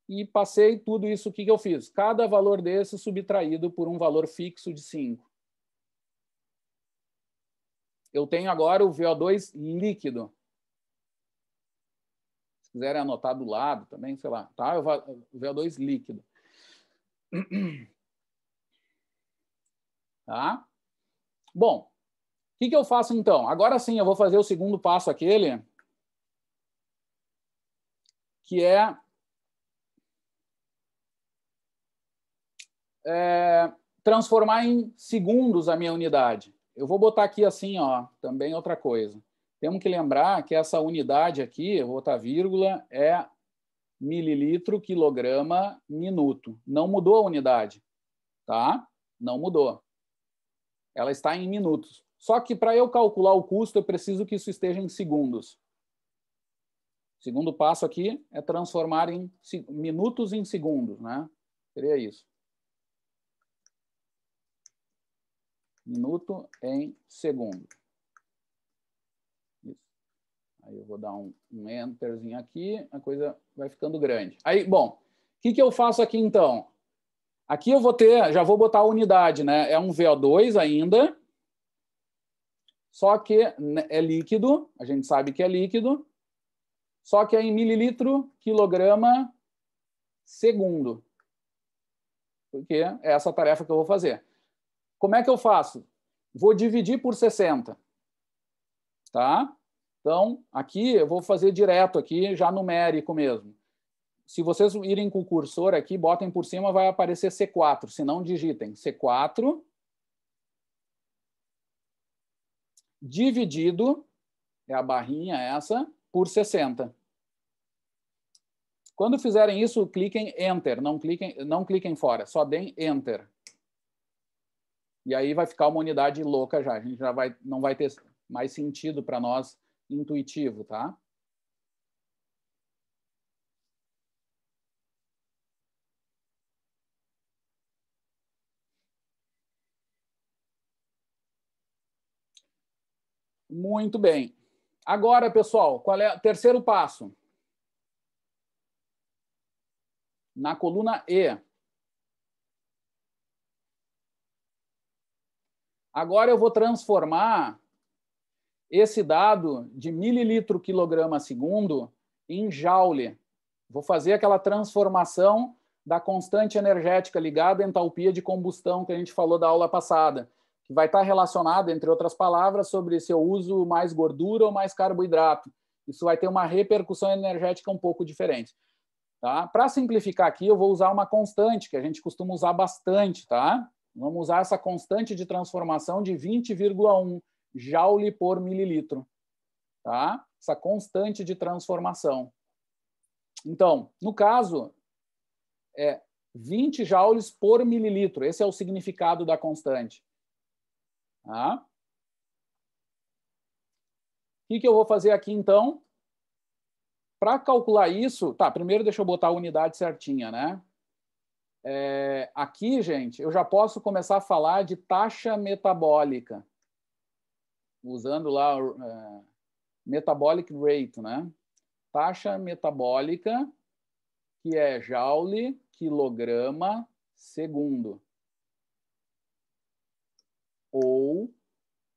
[SPEAKER 1] E passei tudo isso, o que eu fiz? Cada valor desse subtraído por um valor fixo de 5. Eu tenho agora o VO2 líquido. Se quiserem anotar do lado também, sei lá. Tá? O VO2 líquido. Tá? Bom, o que eu faço então? Agora sim, eu vou fazer o segundo passo aquele, que é transformar em segundos a minha unidade. Eu vou botar aqui assim, ó, também outra coisa. Temos que lembrar que essa unidade aqui, eu vou botar vírgula, é mililitro, quilograma, minuto. Não mudou a unidade, tá? Não mudou. Ela está em minutos. Só que para eu calcular o custo, eu preciso que isso esteja em segundos. O segundo passo aqui é transformar em minutos em segundos, né? Seria isso. Minuto em segundo. Isso. Aí eu vou dar um enterzinho aqui, a coisa vai ficando grande. Aí, bom, o que eu faço aqui então? Aqui eu vou ter, já vou botar a unidade, né? É um VO2 ainda, só que é líquido, a gente sabe que é líquido, só que é em mililitro, quilograma, segundo. Porque é essa tarefa que eu vou fazer. Como é que eu faço? Vou dividir por 60. Tá? Então, aqui eu vou fazer direto aqui, já numérico mesmo. se vocês irem com o cursor aqui, botem por cima, vai aparecer C4. Se não, digitem C4 dividido, é a barrinha essa, por 60. Quando fizerem isso, cliquem Enter. Não cliquem fora, só deem Enter. E aí vai ficar uma unidade louca já. A gente já não vai ter mais sentido para nós intuitivo, tá? Muito bem. Agora, pessoal, qual é o terceiro passo? Na coluna E. Agora eu vou transformar esse dado de mililitro quilograma segundo em joule. Vou fazer aquela transformação da constante energética ligada à entalpia de combustão que a gente falou da aula passada, que vai estar relacionado, entre outras palavras, sobre se eu uso mais gordura ou mais carboidrato. Isso vai ter uma repercussão energética um pouco diferente. Tá? Para simplificar aqui, eu vou usar uma constante, que a gente costuma usar bastante. Tá? Vamos usar essa constante de transformação de 20,1 joule por mililitro. Tá? Essa constante de transformação. Então, no caso, é 20 joules por mililitro. Esse é o significado da constante. Tá? O que eu vou fazer aqui, então? Para calcular isso... Tá, primeiro deixa eu botar a unidade certinha, né? Aqui, gente, eu já posso começar a falar de taxa metabólica. Usando lá metabolic rate, né? Taxa metabólica, que é joule, quilograma, segundo. Ou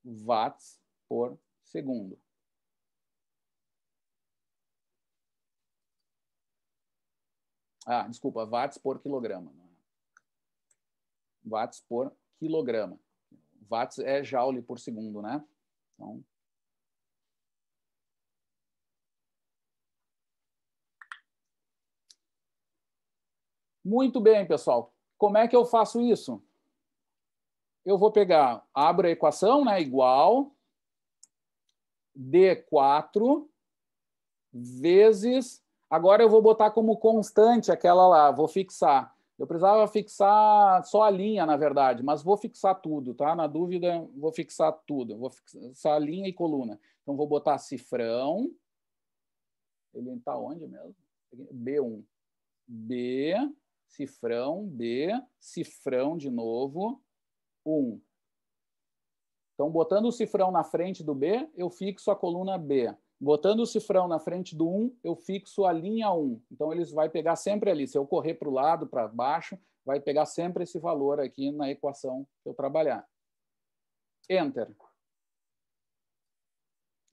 [SPEAKER 1] watts por segundo. Ah, desculpa, watts por quilograma. Watts por quilograma. Watts é joule por segundo, né? Então, muito bem, pessoal. Como é que eu faço isso? Eu vou pegar, abro a equação, né, igual D4 vezes... Agora eu vou botar como constante aquela lá, vou fixar. Eu precisava fixar só a linha, na verdade, mas vou fixar tudo, tá? Na dúvida, vou fixar tudo. Vou fixar a linha e coluna. Então, vou botar cifrão. Ele está onde mesmo? B1. B, cifrão, B, cifrão de novo, 1. Então, botando o cifrão na frente do B, eu fixo a coluna B. Botando o cifrão na frente do 1, eu fixo a linha 1. Então, eles vai pegar sempre ali. Se eu correr para o lado, para baixo, vai pegar sempre esse valor aqui na equação que eu trabalhar. Enter.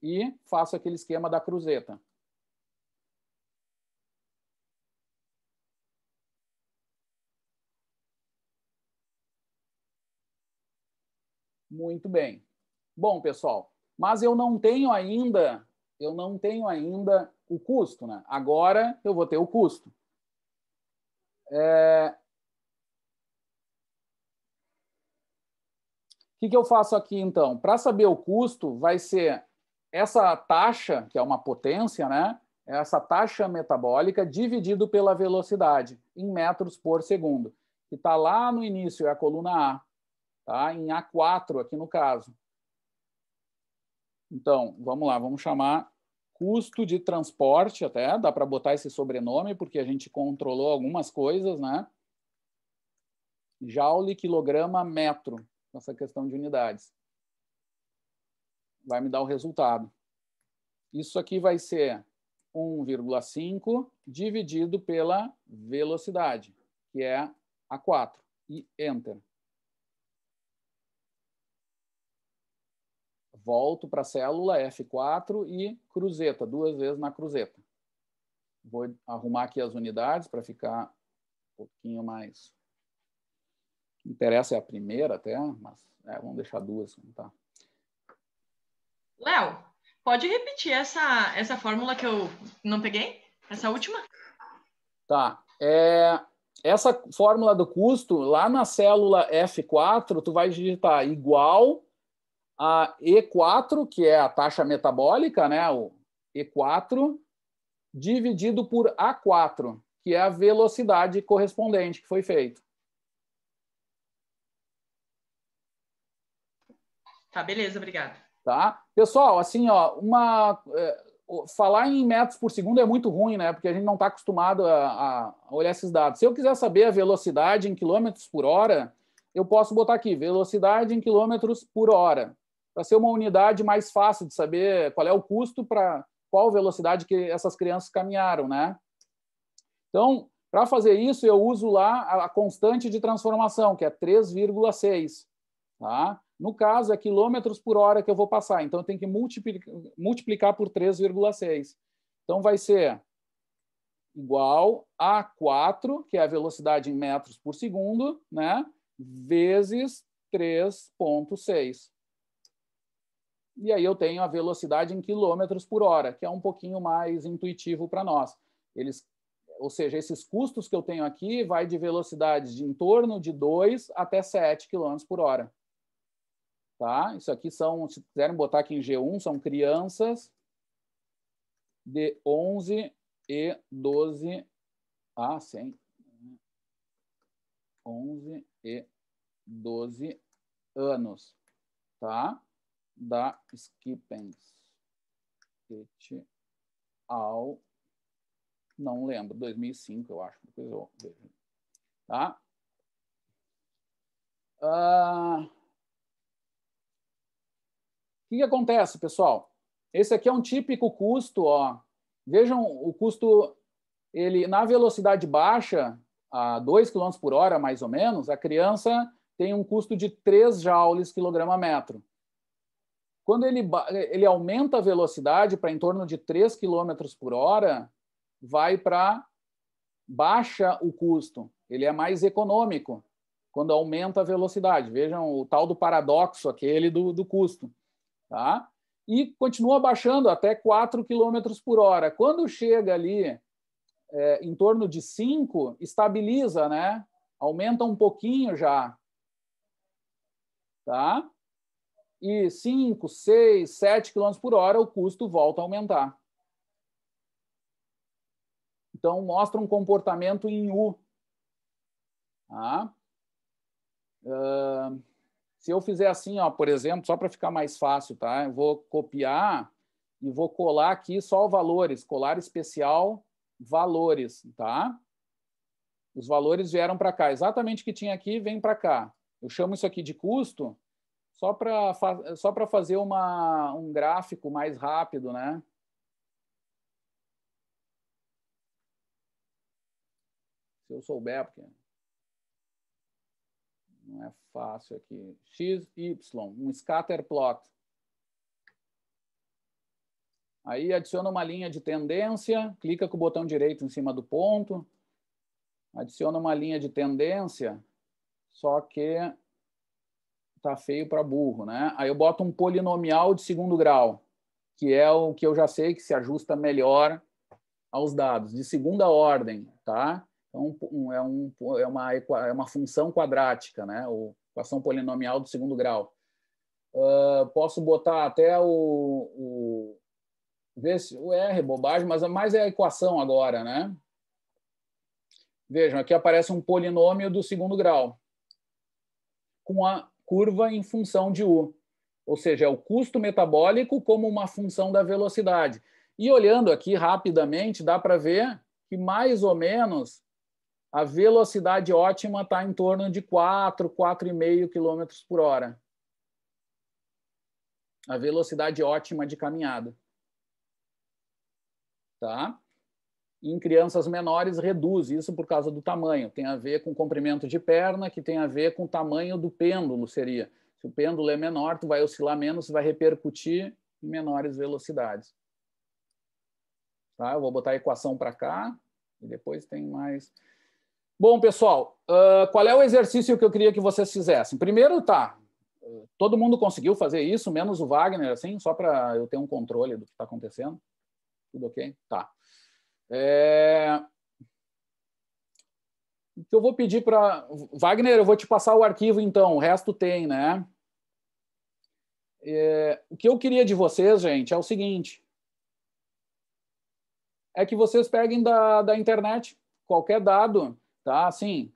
[SPEAKER 1] E faço aquele esquema da cruzeta. Muito bem. Bom, pessoal, mas eu não tenho ainda o custo, né? Agora eu vou ter o custo. O que eu faço aqui, então? Para saber o custo, vai ser essa taxa, que é uma potência, né? Essa taxa metabólica dividido pela velocidade, em metros por segundo. Que está lá no início, é a coluna A. Tá? Em A4, aqui no caso. Então, vamos lá, vamos chamar custo de transporte, até dá para botar esse sobrenome, porque a gente controlou algumas coisas, né? Joule, quilograma, metro, essa questão de unidades. Vai me dar o resultado. Isso aqui vai ser 1,5 dividido pela velocidade, que é A4, e Enter. Volto para a célula F4 e cruzeta, 2 vezes na cruzeta. Vou arrumar aqui as unidades para ficar um pouquinho mais... O que interessa é a primeira até, mas vamos deixar 2. Tá?
[SPEAKER 5] Léo, pode repetir essa fórmula que eu não peguei? Essa última?
[SPEAKER 1] Tá. Essa fórmula do custo, lá na célula F4, tu vai digitar igual a E4, que é a taxa metabólica, né? O E4, dividido por A4, que é a velocidade correspondente que foi feito.
[SPEAKER 5] Tá, beleza, obrigado.
[SPEAKER 1] Tá? Pessoal, assim, ó, falar em metros por segundo é muito ruim, né? Porque a gente não está acostumado a olhar esses dados. Se eu quiser saber a velocidade em quilômetros por hora, eu posso botar aqui, velocidade em quilômetros por hora, para ser uma unidade mais fácil de saber qual é o custo para qual velocidade que essas crianças caminharam, né? Então, para fazer isso, eu uso lá a constante de transformação, que é 3,6. Tá? No caso, é quilômetros por hora que eu vou passar. Então, eu tenho que multiplicar por 3,6. Então, vai ser igual a 4, que é a velocidade em metros por segundo, né? Vezes 3,6. E aí eu tenho a velocidade em quilômetros por hora, que é um pouquinho mais intuitivo para nós. Ou seja, esses custos que eu tenho aqui vai de velocidades de em torno de 2 até 7 km por hora. Tá? Isso aqui são, se quiserem botar aqui em G1, são crianças de 11 e 12... Ah, sim. 11 e 12 anos. Tá? Da Skippens et al. Não lembro, 2005, eu acho. Depois eu vejo. Tá? O que acontece, pessoal? Esse aqui é um típico custo. Ó. Vejam o custo, ele na velocidade baixa, a 2 km por hora, mais ou menos, a criança tem um custo de 3 joules quilograma-metro. Quando ele aumenta a velocidade para em torno de 3 km por hora, vai para baixa o custo. Ele é mais econômico quando aumenta a velocidade. Vejam o tal do paradoxo, aquele do custo. Tá? E continua baixando até 4 km por hora. Quando chega ali em torno de 5, estabiliza, né? Aumenta um pouquinho já. Tá? E 5, 6, 7 km por hora, o custo volta a aumentar. Então, mostra um comportamento em U. Tá? Se eu fizer assim, ó, por exemplo, só para ficar mais fácil, tá? Eu vou copiar e vou colar aqui só valores, colar especial, valores, tá? Os valores vieram para cá. Exatamente o que tinha aqui vem para cá. Eu chamo isso aqui de custo só para fazer um gráfico mais rápido, né? Se eu souber, porque não é fácil aqui. X, Y, um scatter plot. Aí adiciona uma linha de tendência, clica com o botão direito em cima do ponto, adiciona uma linha de tendência, só que tá feio para burro, né? Aí eu boto um polinomial de segundo grau, que é o que eu já sei que se ajusta melhor aos dados, de segunda ordem, tá? Então, é uma função quadrática, né? Ou equação polinomial do segundo grau. Posso botar até ver se o R, bobagem, mas mais é a equação agora, né? Vejam, aqui aparece um polinômio do segundo grau, com a curva em função de U. Ou seja, é o custo metabólico como uma função da velocidade. E olhando aqui rapidamente, dá para ver que mais ou menos a velocidade ótima está em torno de 4, 4,5 km por hora. A velocidade ótima de caminhada. Tá? Em crianças menores, reduz isso por causa do tamanho. Tem a ver com comprimento de perna, que tem a ver com o tamanho do pêndulo, seria. Se o pêndulo é menor, tu vai oscilar menos, vai repercutir em menores velocidades. Tá? Eu vou botar a equação para cá e depois tem mais. Bom, pessoal, qual é o exercício que eu queria que vocês fizessem? Primeiro, todo mundo conseguiu fazer isso, menos o Wagner, assim, só para eu ter um controle do que está acontecendo? Tudo ok? Tá. O que eu vou pedir para... Wagner, eu vou te passar o arquivo, então. O resto tem, né? O que eu queria de vocês, gente, é o seguinte. É que vocês peguem da internet qualquer dado, tá? Assim,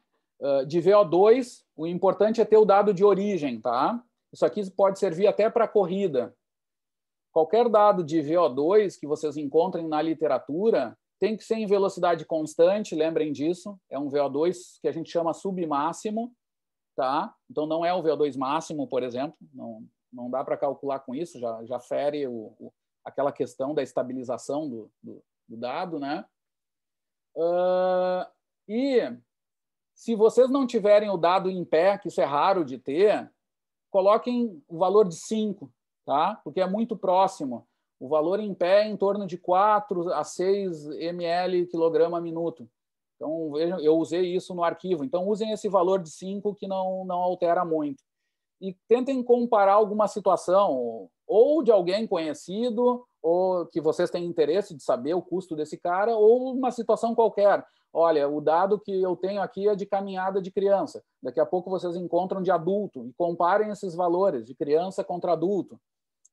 [SPEAKER 1] de VO2, o importante é ter o dado de origem, tá? Isso aqui pode servir até para corrida. Qualquer dado de VO2 que vocês encontrem na literatura tem que ser em velocidade constante, lembrem disso. É um VO2 que a gente chama submáximo, tá? Então, não é o VO2 máximo, por exemplo. Não dá para calcular com isso, já fere aquela questão da estabilização do dado, né? E se vocês não tiverem o dado em pé, que isso é raro de ter, coloquem o valor de 5, tá? Porque é muito próximo. O valor em pé é em torno de 4 a 6 ml quilograma minuto. Então, vejam, eu usei isso no arquivo. Então, usem esse valor de 5 que não altera muito. E tentem comparar alguma situação, ou de alguém conhecido, ou que vocês têm interesse de saber o custo desse cara, ou uma situação qualquer. Olha, o dado que eu tenho aqui é de caminhada de criança. Daqui a pouco vocês encontram de adulto e comparem esses valores de criança contra adulto.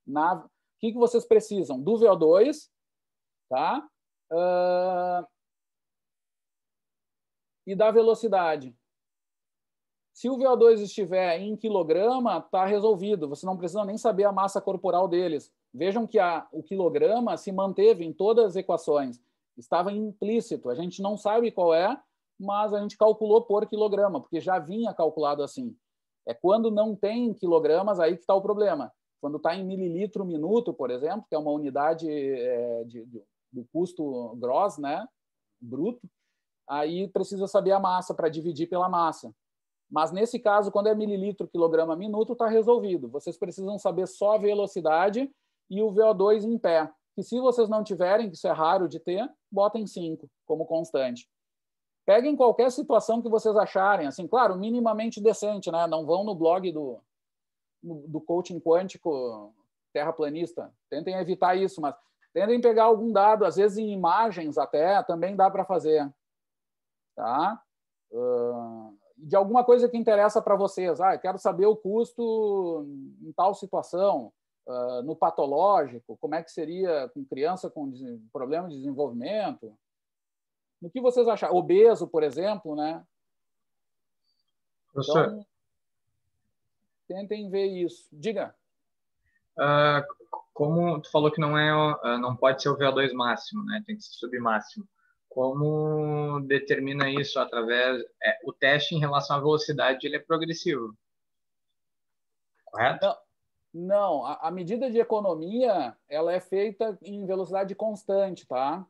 [SPEAKER 1] O que vocês precisam? Do VO2, tá? E da velocidade. Se o VO2 estiver em quilograma, está resolvido. Você não precisa nem saber a massa corporal deles. Vejam que o quilograma se manteve em todas as equações. Estava implícito. A gente não sabe qual é, mas a gente calculou por quilograma, porque já vinha calculado assim. É quando não tem quilogramas, aí que está o problema. Quando está em mililitro minuto, por exemplo, que é uma unidade do custo gross, né, bruto, aí precisa saber a massa para dividir pela massa. Mas, nesse caso, quando é mililitro quilograma minuto, está resolvido. Vocês precisam saber só a velocidade e o VO2 em pé. E se vocês não tiverem, que isso é raro de ter, botem 5 como constante. Peguem qualquer situação que vocês acharem, assim, claro, minimamente decente, né? Não vão no blog do coaching quântico terraplanista. Tentem evitar isso, mas tentem pegar algum dado, às vezes em imagens até, também dá para fazer. Tá? De alguma coisa que interessa para vocês. Eu quero saber o custo em tal situação, no patológico, como é que seria com criança com problema de desenvolvimento. No que vocês acham? Obeso, por exemplo, né?
[SPEAKER 3] Professor,
[SPEAKER 1] então, tentem ver isso. Diga.
[SPEAKER 3] Como tu falou que não pode ser o VO2 máximo, né? Tem que ser submáximo. Como determina isso através... o teste em relação à velocidade ele é progressivo, correto?
[SPEAKER 1] Não, a medida de economia ela é feita em velocidade constante, tá?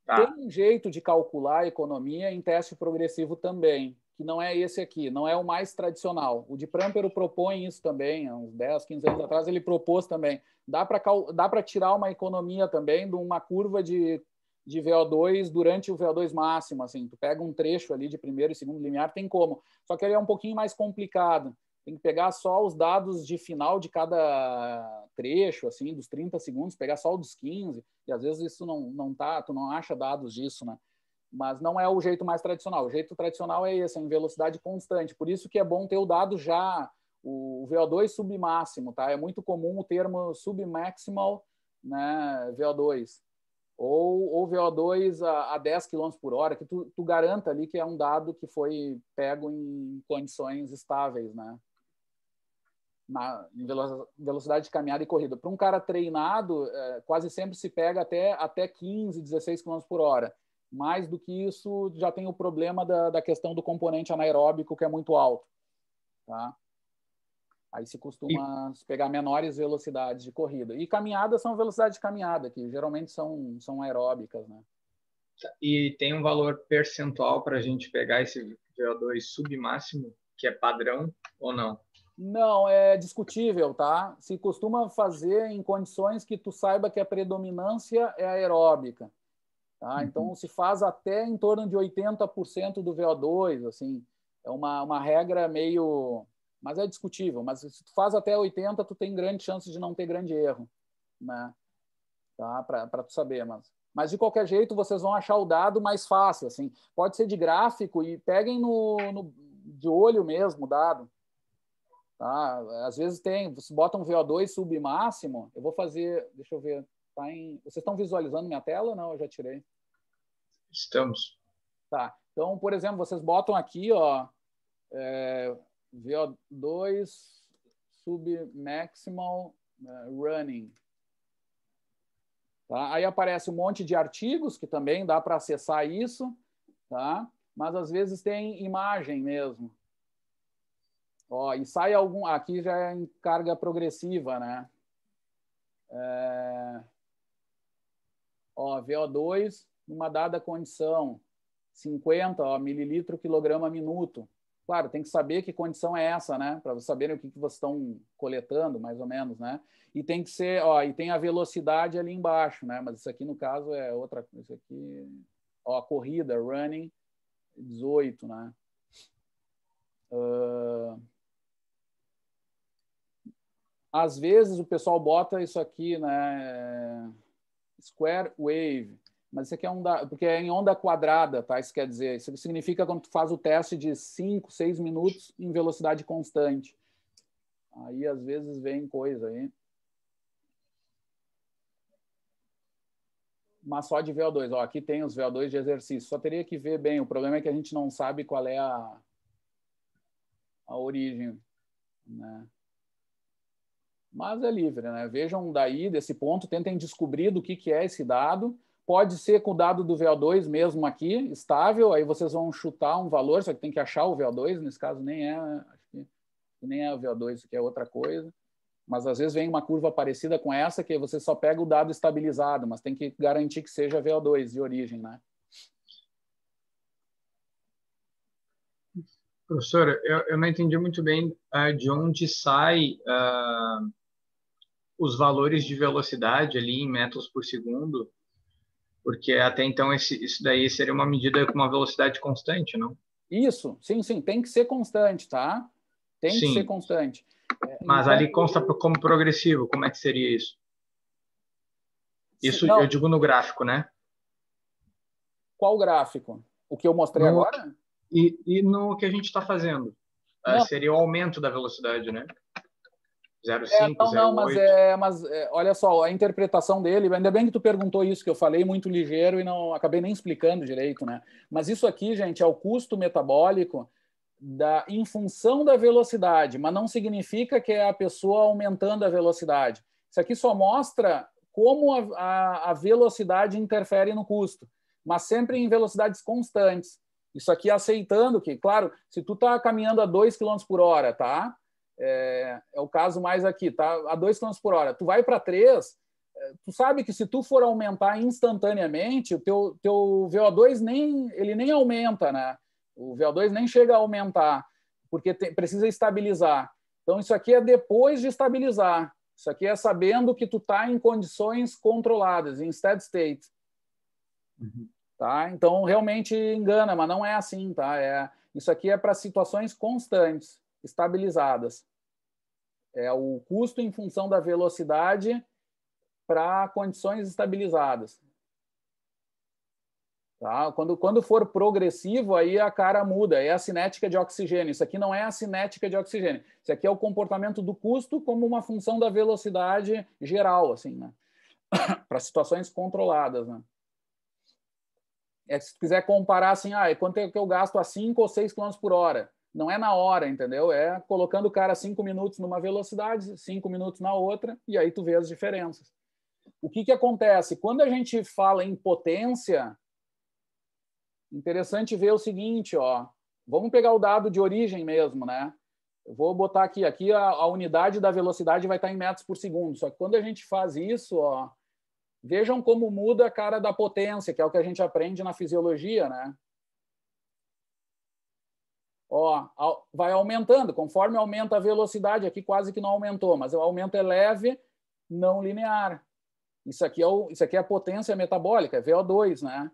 [SPEAKER 1] Tem um jeito de calcular a economia em teste progressivo também, que não é esse aqui, não é o mais tradicional. O de Prampero propõe isso também, há uns 10, 15 anos atrás ele propôs também. Dá para tirar uma economia também de uma curva de VO2 durante o VO2 máximo. Assim, tu pega um trecho ali de primeiro e segundo limiar, tem como. Só que ele é um pouquinho mais complicado. Tem que pegar só os dados de final de cada trecho, assim, dos 30 segundos, pegar só o dos 15, e às vezes isso não tá, tu não acha dados disso, né? Mas não é o jeito mais tradicional. O jeito tradicional é esse, é em velocidade constante. Por isso que é bom ter o dado já, o VO2 submáximo, tá? É muito comum o termo submaximal, né, VO2. Ou VO2 a 10 km por hora, que tu garanta ali que é um dado que foi pego em condições estáveis, né? Em velocidade de caminhada e corrida. Para um cara treinado, quase sempre se pega até 15, 16 km por hora. Mais do que isso, já tem o problema da questão do componente anaeróbico, que é muito alto. Tá? Aí se costuma pegar menores velocidades de corrida. E caminhadas são velocidades de caminhada, que geralmente são aeróbicas. Né?
[SPEAKER 3] E tem um valor percentual para a gente pegar esse VO2 submáximo, que é padrão ou não?
[SPEAKER 1] Não, é discutível, tá? Se costuma fazer em condições que tu saiba que a predominância é aeróbica. Tá? Então, se faz até em torno de 80% do VO2, assim. É uma regra meio... Mas é discutível. Mas se tu faz até 80%, tu tem grande chance de não ter grande erro. Né? Tá? Para tu saber. Mas Mas, de qualquer jeito, vocês vão achar o dado mais fácil. Assim. Pode ser de gráfico e peguem de olho mesmo o dado. Tá? Às vezes você bota um VO2 submáximo. Eu vou fazer, deixa eu ver. Vocês estão visualizando minha tela ou não? Eu já tirei.
[SPEAKER 3] Estamos.
[SPEAKER 1] Tá. Então, por exemplo, vocês botam aqui, ó, VO2 submaximal running. Tá? Aí aparece um monte de artigos, que também dá para acessar isso, tá? Mas às vezes tem imagem mesmo. Ó, e sai algum... Aqui já é em carga progressiva, né? Ó, VO2 numa dada condição, 50 mililitro quilograma minuto. Claro, tem que saber que condição é essa, né? Para vocês saberem o que vocês estão coletando, mais ou menos, né? E tem que ser, ó, e tem a velocidade ali embaixo, né? Mas isso aqui, no caso, é outra coisa. Isso aqui, ó, corrida, running, 18, né? Às vezes o pessoal bota isso aqui, né? Square wave. Mas isso aqui é porque é em onda quadrada, tá? Isso quer dizer, isso significa quando tu faz o teste de 5, 6 minutos em velocidade constante. Aí, às vezes, vem coisa aí. Mas só de VO2. Ó, aqui tem os VO2 de exercício. Só teria que ver bem. O problema é que a gente não sabe qual é a origem, né? Mas é livre, né? Vejam daí, desse ponto, tentem descobrir do que é esse dado. Pode ser com o dado do VO2 mesmo aqui, estável, aí vocês vão chutar um valor, só que tem que achar o VO2, nesse caso nem é, acho que nem é o VO2, isso aqui é outra coisa. Mas às vezes vem uma curva parecida com essa, que você só pega o dado estabilizado, mas tem que garantir que seja VO2 de origem, né?
[SPEAKER 3] Professor, eu não entendi muito bem de onde sai os valores de velocidade ali em metros por segundo, porque até então isso daí seria uma medida com uma velocidade constante, não?
[SPEAKER 1] Isso, sim, sim, tem que ser constante, tá? Tem que ser constante.
[SPEAKER 3] Mas então, ali consta como progressivo, como é que seria isso? Isso
[SPEAKER 1] não.
[SPEAKER 3] Eu digo no gráfico, né?
[SPEAKER 1] Qual gráfico? O que eu mostrei agora?
[SPEAKER 3] E no que a gente está fazendo. Seria o aumento da velocidade, né? 0,5, 0,8.
[SPEAKER 1] Mas olha só, a interpretação dele, ainda bem que tu perguntou isso, que eu falei muito ligeiro e não acabei nem explicando direito, né? Mas isso aqui, gente, é o custo metabólico em função da velocidade, mas não significa que é a pessoa aumentando a velocidade. Isso aqui só mostra como a velocidade interfere no custo, mas sempre em velocidades constantes. Isso aqui aceitando que, claro, se tu está caminhando a 2 km por hora, tá? É o caso mais aqui, tá? A 2 km por hora. Tu vai para 3, tu sabe que se tu for aumentar instantaneamente, o teu VO2 nem aumenta, né? O VO2 nem chega a aumentar, porque precisa estabilizar. Então, isso aqui é depois de estabilizar. Isso aqui é sabendo que tu está em condições controladas, em steady state.
[SPEAKER 3] Uhum.
[SPEAKER 1] Tá? Então, realmente engana, mas não é assim, tá? Isso aqui é para situações constantes, estabilizadas. É o custo em função da velocidade para condições estabilizadas. Tá? Quando for progressivo, aí a cara muda, é a cinética de oxigênio. Isso aqui não é a cinética de oxigênio. Isso aqui é o comportamento do custo como uma função da velocidade geral, assim, né? Para situações controladas, né? Se quiser comparar assim, quanto é que eu gasto a 5 ou 6 km por hora? Não é na hora, entendeu? É colocando o cara 5 minutos numa velocidade, 5 minutos na outra, e aí tu vê as diferenças. O que acontece? Quando a gente fala em potência, interessante ver o seguinte, ó. Vamos pegar o dado de origem mesmo, né? Eu vou botar aqui a unidade da velocidade vai estar em metros por segundo. Só que quando a gente faz isso, ó, vejam como muda a cara da potência, que é o que a gente aprende na fisiologia, né? Ó, vai aumentando, conforme aumenta a velocidade, aqui quase que não aumentou, mas o aumento é leve, não linear. Isso aqui é a potência metabólica, é VO2, né?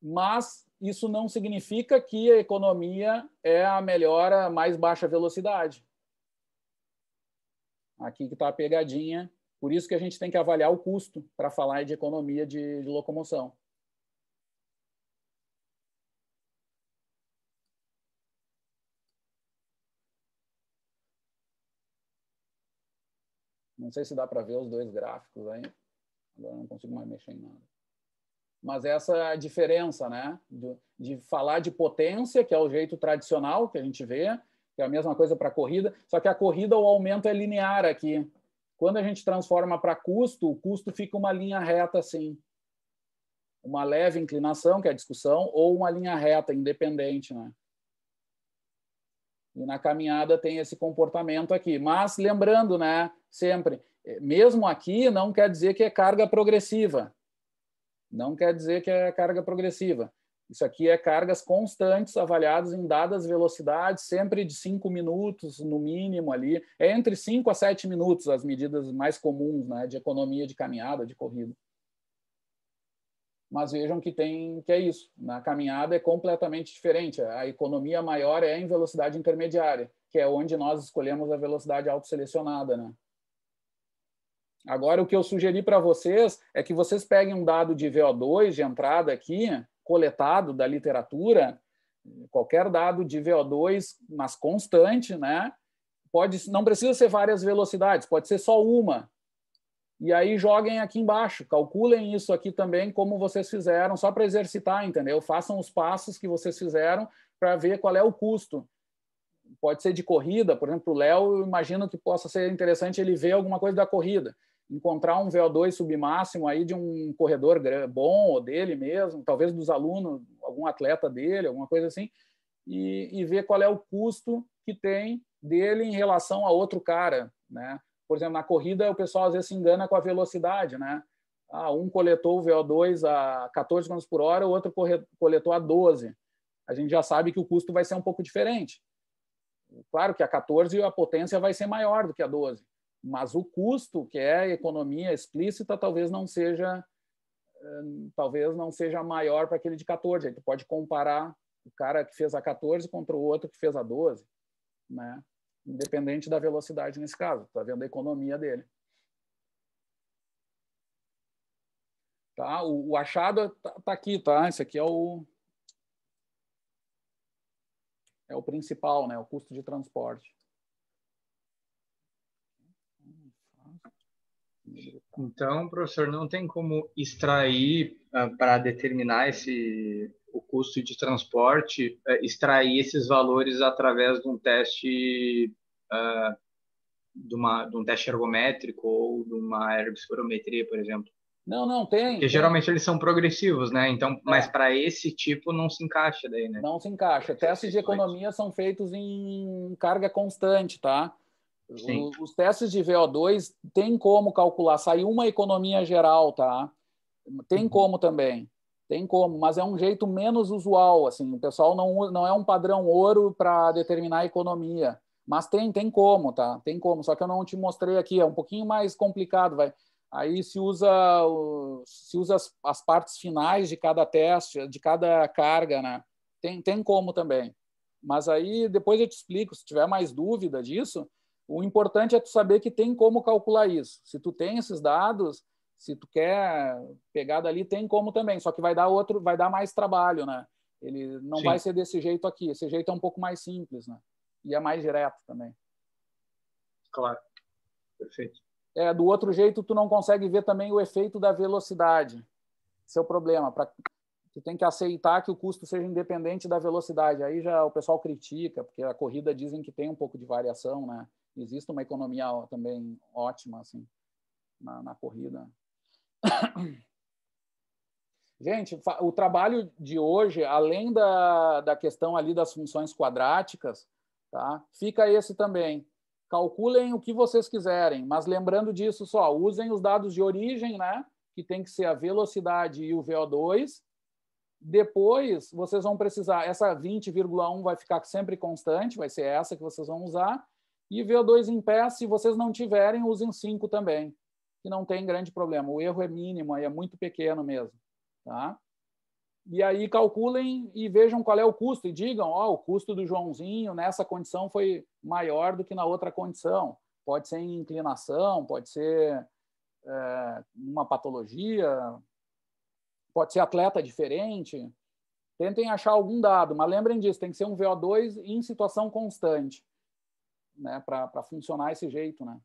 [SPEAKER 1] Mas isso não significa que a economia é a melhor a mais baixa velocidade. Aqui que está a pegadinha Por isso que a gente tem que avaliar o custo para falar de economia de locomoção. Não sei se dá para ver os dois gráficos aí. Agora não consigo mais mexer em nada. Mas essa é a diferença, né? De falar de potência, que é o jeito tradicional que a gente vê, que é a mesma coisa para a corrida, só que a corrida, o aumento é linear aqui. Quando a gente transforma para custo, o custo fica uma linha reta assim. Uma leve inclinação, que é a discussão, ou uma linha reta, independente, né? E na caminhada tem esse comportamento aqui. Mas, lembrando, né, sempre, mesmo aqui não quer dizer que é carga progressiva. Não quer dizer que é carga progressiva. Isso aqui é cargas constantes, avaliadas em dadas velocidades, sempre de 5 minutos, no mínimo ali. É entre 5 a 7 minutos as medidas mais comuns, né, de economia de caminhada, de corrida. Mas vejam que é isso. Na caminhada é completamente diferente. A economia maior é em velocidade intermediária, que é onde nós escolhemos a velocidade autoselecionada, né? Agora, o que eu sugeri para vocês é que vocês peguem um dado de VO2 de entrada aqui, coletado da literatura, qualquer dado de VO2, mas constante, né? Não precisa ser várias velocidades, pode ser só uma. E aí joguem aqui embaixo, calculem isso aqui também como vocês fizeram, só para exercitar, entendeu? Façam os passos que vocês fizeram para ver qual é o custo. Pode ser de corrida, por exemplo, o Léo, eu imagino que possa ser interessante ele ver alguma coisa da corrida. Encontrar um VO2 submáximo aí de um corredor bom, ou dele mesmo, talvez dos alunos, algum atleta dele, alguma coisa assim, e ver qual é o custo que tem dele em relação a outro cara, né? Por exemplo, na corrida, o pessoal às vezes se engana com a velocidade, né? Um coletou o VO2 a 14 km por hora, o outro coletou a 12. A gente já sabe que o custo vai ser um pouco diferente. Claro que a 14 a potência vai ser maior do que a 12, mas o custo, que é a economia explícita, talvez não seja maior para aquele de 14. Aí tu pode comparar o cara que fez a 14 contra o outro que fez a 12, né? Independente da velocidade nesse caso. Está vendo a economia dele. Tá? O achado tá aqui, tá? Esse aqui é o principal, né? O custo de transporte.
[SPEAKER 3] Então, professor, não tem como extrair para determinar o custo de transporte, extrair esses valores através de um teste, de um teste ergométrico ou de uma ergospirometria, por exemplo.
[SPEAKER 1] Não tem.
[SPEAKER 3] Porque geralmente eles são progressivos, né? Então, mas para esse tipo não se encaixa daí, né?
[SPEAKER 1] Não se encaixa. Testes de economia são feitos em carga constante, tá?
[SPEAKER 3] Sim.
[SPEAKER 1] Os testes de VO2 tem como calcular, sai uma economia geral, tá? Tem como também. Tem como, mas é um jeito menos usual, assim. O pessoal não é um padrão ouro para determinar a economia. Mas tem como, tá? Tem como, só que eu não te mostrei aqui, é um pouquinho mais complicado, vai. Aí se usa as partes finais de cada teste, de cada carga, né? Tem como também. Mas aí depois eu te explico, se tiver mais dúvida disso, o importante é tu saber que tem como calcular isso. Se tu tem esses dados, se tu quer pegar dali, tem como também, só que vai dar mais trabalho, né? Ele não
[SPEAKER 3] Sim.
[SPEAKER 1] vai ser desse jeito aqui, esse jeito é um pouco mais simples, né? E é mais direto também.
[SPEAKER 3] Claro, perfeito.
[SPEAKER 1] Do outro jeito, tu não consegue ver também o efeito da velocidade. Esse é o problema. Tu tem que aceitar que o custo seja independente da velocidade. Aí já o pessoal critica, porque a corrida dizem que tem um pouco de variação, né? Existe uma economia também ótima assim, na corrida. Gente, o trabalho de hoje, além da questão ali das funções quadráticas, tá? Fica esse também. Calculem o que vocês quiserem, mas lembrando disso só, usem os dados de origem, né? Que tem que ser a velocidade e o VO2. Depois, vocês vão precisar, essa 20,1 vai ficar sempre constante, vai ser essa que vocês vão usar. E VO2 em pé, se vocês não tiverem, usem 5 também, que não tem grande problema. O erro é mínimo, é muito pequeno mesmo. Tá? E aí calculem e vejam qual é o custo. E digam, o custo do Joãozinho nessa condição foi maior do que na outra condição. Pode ser em inclinação, pode ser uma patologia, pode ser atleta diferente. Tentem achar algum dado, mas lembrem disso, tem que ser um VO2 em situação constante, né, para funcionar esse jeito, né?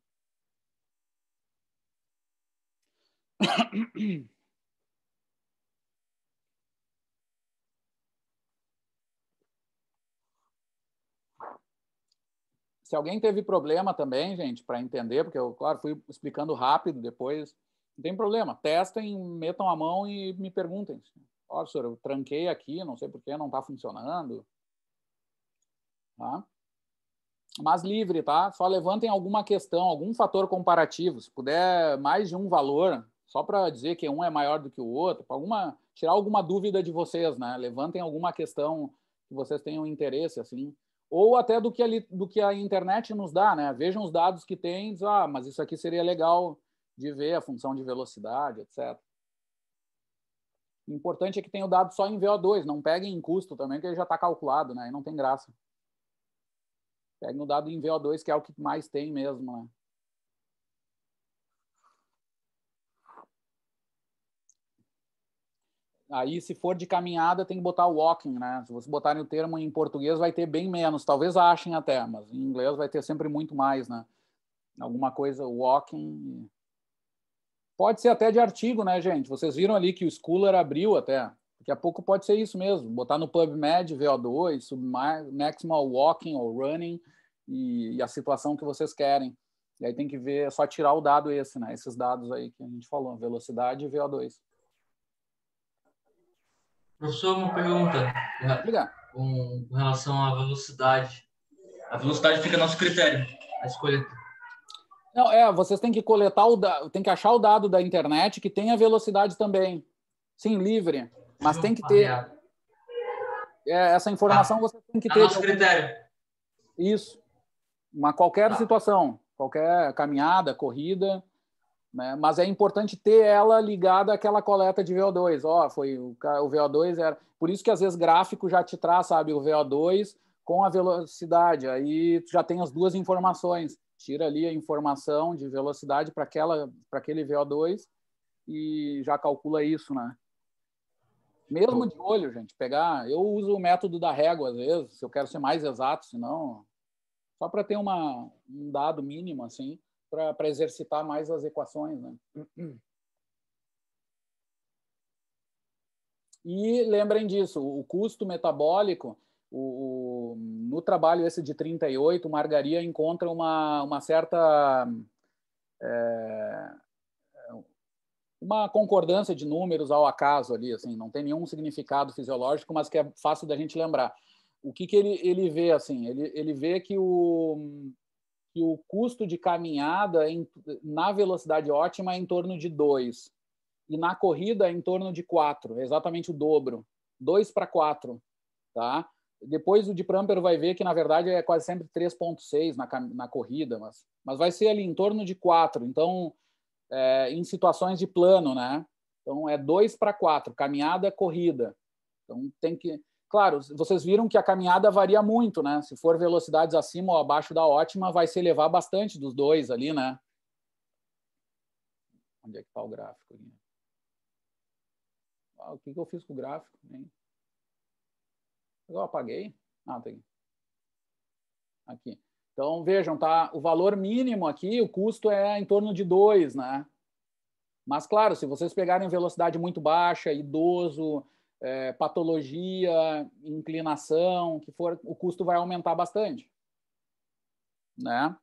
[SPEAKER 1] Se alguém teve problema também, gente, para entender, porque eu, claro, fui explicando rápido depois, não tem problema. Testem, metam a mão e me perguntem. Olha, senhor, eu tranquei aqui, não sei por que não está funcionando. Tá? Mas livre, tá? Só levantem alguma questão, algum fator comparativo. Se puder mais de um valor, só para dizer que um é maior do que o outro, para tirar alguma dúvida de vocês, né? Levantem alguma questão que vocês tenham interesse, assim. Ou até do que a internet nos dá, né? Vejam os dados que tem, diz, mas isso aqui seria legal de ver, a função de velocidade, etc. O importante é que tenha o dado só em VO2, não peguem em custo também, que ele já está calculado, né? E não tem graça. Peguem o dado em VO2, que é o que mais tem mesmo, né? Aí, se for de caminhada, tem que botar o walking, né? Se vocês botarem o termo em português, vai ter bem menos. Talvez achem até, mas em inglês vai ter sempre muito mais, né? Alguma coisa, walking. Pode ser até de artigo, né, gente? Vocês viram ali que o Scholar abriu até. Daqui a pouco pode ser isso mesmo. Botar no PubMed, VO2, maximal walking ou running e a situação que vocês querem. E aí tem que ver, é só tirar o dado esse, né? Esses dados aí que a gente falou, velocidade e VO2.
[SPEAKER 6] Professor, uma pergunta com relação à velocidade. A velocidade fica a nosso critério, a escolha.
[SPEAKER 1] Não, vocês têm que coletar tem que achar o dado da internet que tenha velocidade também. Sim, livre. Mas tem que ter. Essa informação você tem que ter.
[SPEAKER 6] A nosso critério.
[SPEAKER 1] Isso. Qualquer situação, qualquer caminhada, corrida. Né? Mas é importante ter ela ligada àquela coleta de VO2. Foi o VO2 era. Por isso que às vezes gráfico já te traz, sabe, o VO2 com a velocidade. Aí tu já tem as duas informações. Tira ali a informação de velocidade para aquele VO2 e já calcula isso, né? Mesmo de olho, gente, eu uso o método da régua às vezes, se eu quero ser mais exato, senão só para ter um dado mínimo assim, para exercitar mais as equações, né? E lembrem disso, o custo metabólico, no trabalho esse de 38, o Margaria encontra uma certa uma concordância de números ao acaso ali, assim, não tem nenhum significado fisiológico, mas que é fácil da gente lembrar. O que ele vê, assim? Ele vê que o custo de caminhada na velocidade ótima é em torno de 2, e na corrida é em torno de 4, é exatamente o dobro, 2 para 4, tá? Depois o de Prumper vai ver que, na verdade, é quase sempre 3,6 na corrida, mas vai ser ali em torno de 4. Então, em situações de plano, né? Então, é 2 para 4, caminhada, corrida. Então, tem que... Claro, vocês viram que a caminhada varia muito, né? Se for velocidades acima ou abaixo da ótima, vai se elevar bastante dos dois ali, né? Onde é que está o gráfico ali? O que eu fiz com o gráfico? Eu apaguei? Tá aqui. Aqui. Então, vejam, tá? O valor mínimo aqui, o custo é em torno de 2, né? Mas, claro, se vocês pegarem velocidade muito baixa, idoso, patologia, inclinação, que for, o custo vai aumentar bastante, né?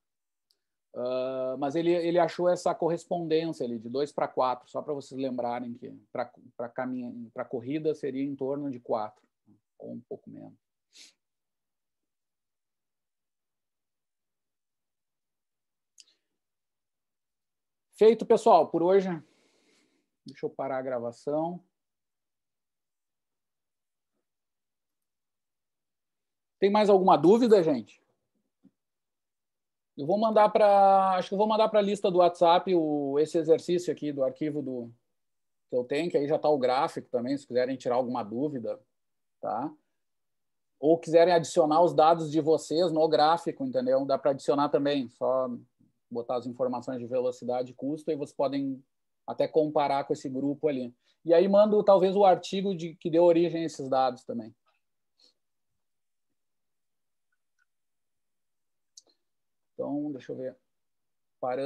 [SPEAKER 1] Mas ele achou essa correspondência ali de 2 para 4, só para vocês lembrarem que para corrida seria em torno de 4, ou um pouco menos. Feito, pessoal, por hoje. Deixa eu parar a gravação. Tem mais alguma dúvida, gente? Eu vou mandar acho que eu vou mandar para a lista do WhatsApp esse exercício aqui do arquivo que eu tenho, que aí já está o gráfico também, se quiserem tirar alguma dúvida, tá? Ou quiserem adicionar os dados de vocês no gráfico, entendeu? Dá para adicionar também, só botar as informações de velocidade e custo, e vocês podem até comparar com esse grupo ali. E aí mando talvez o artigo que deu origem a esses dados também. Então, deixa eu ver. Parando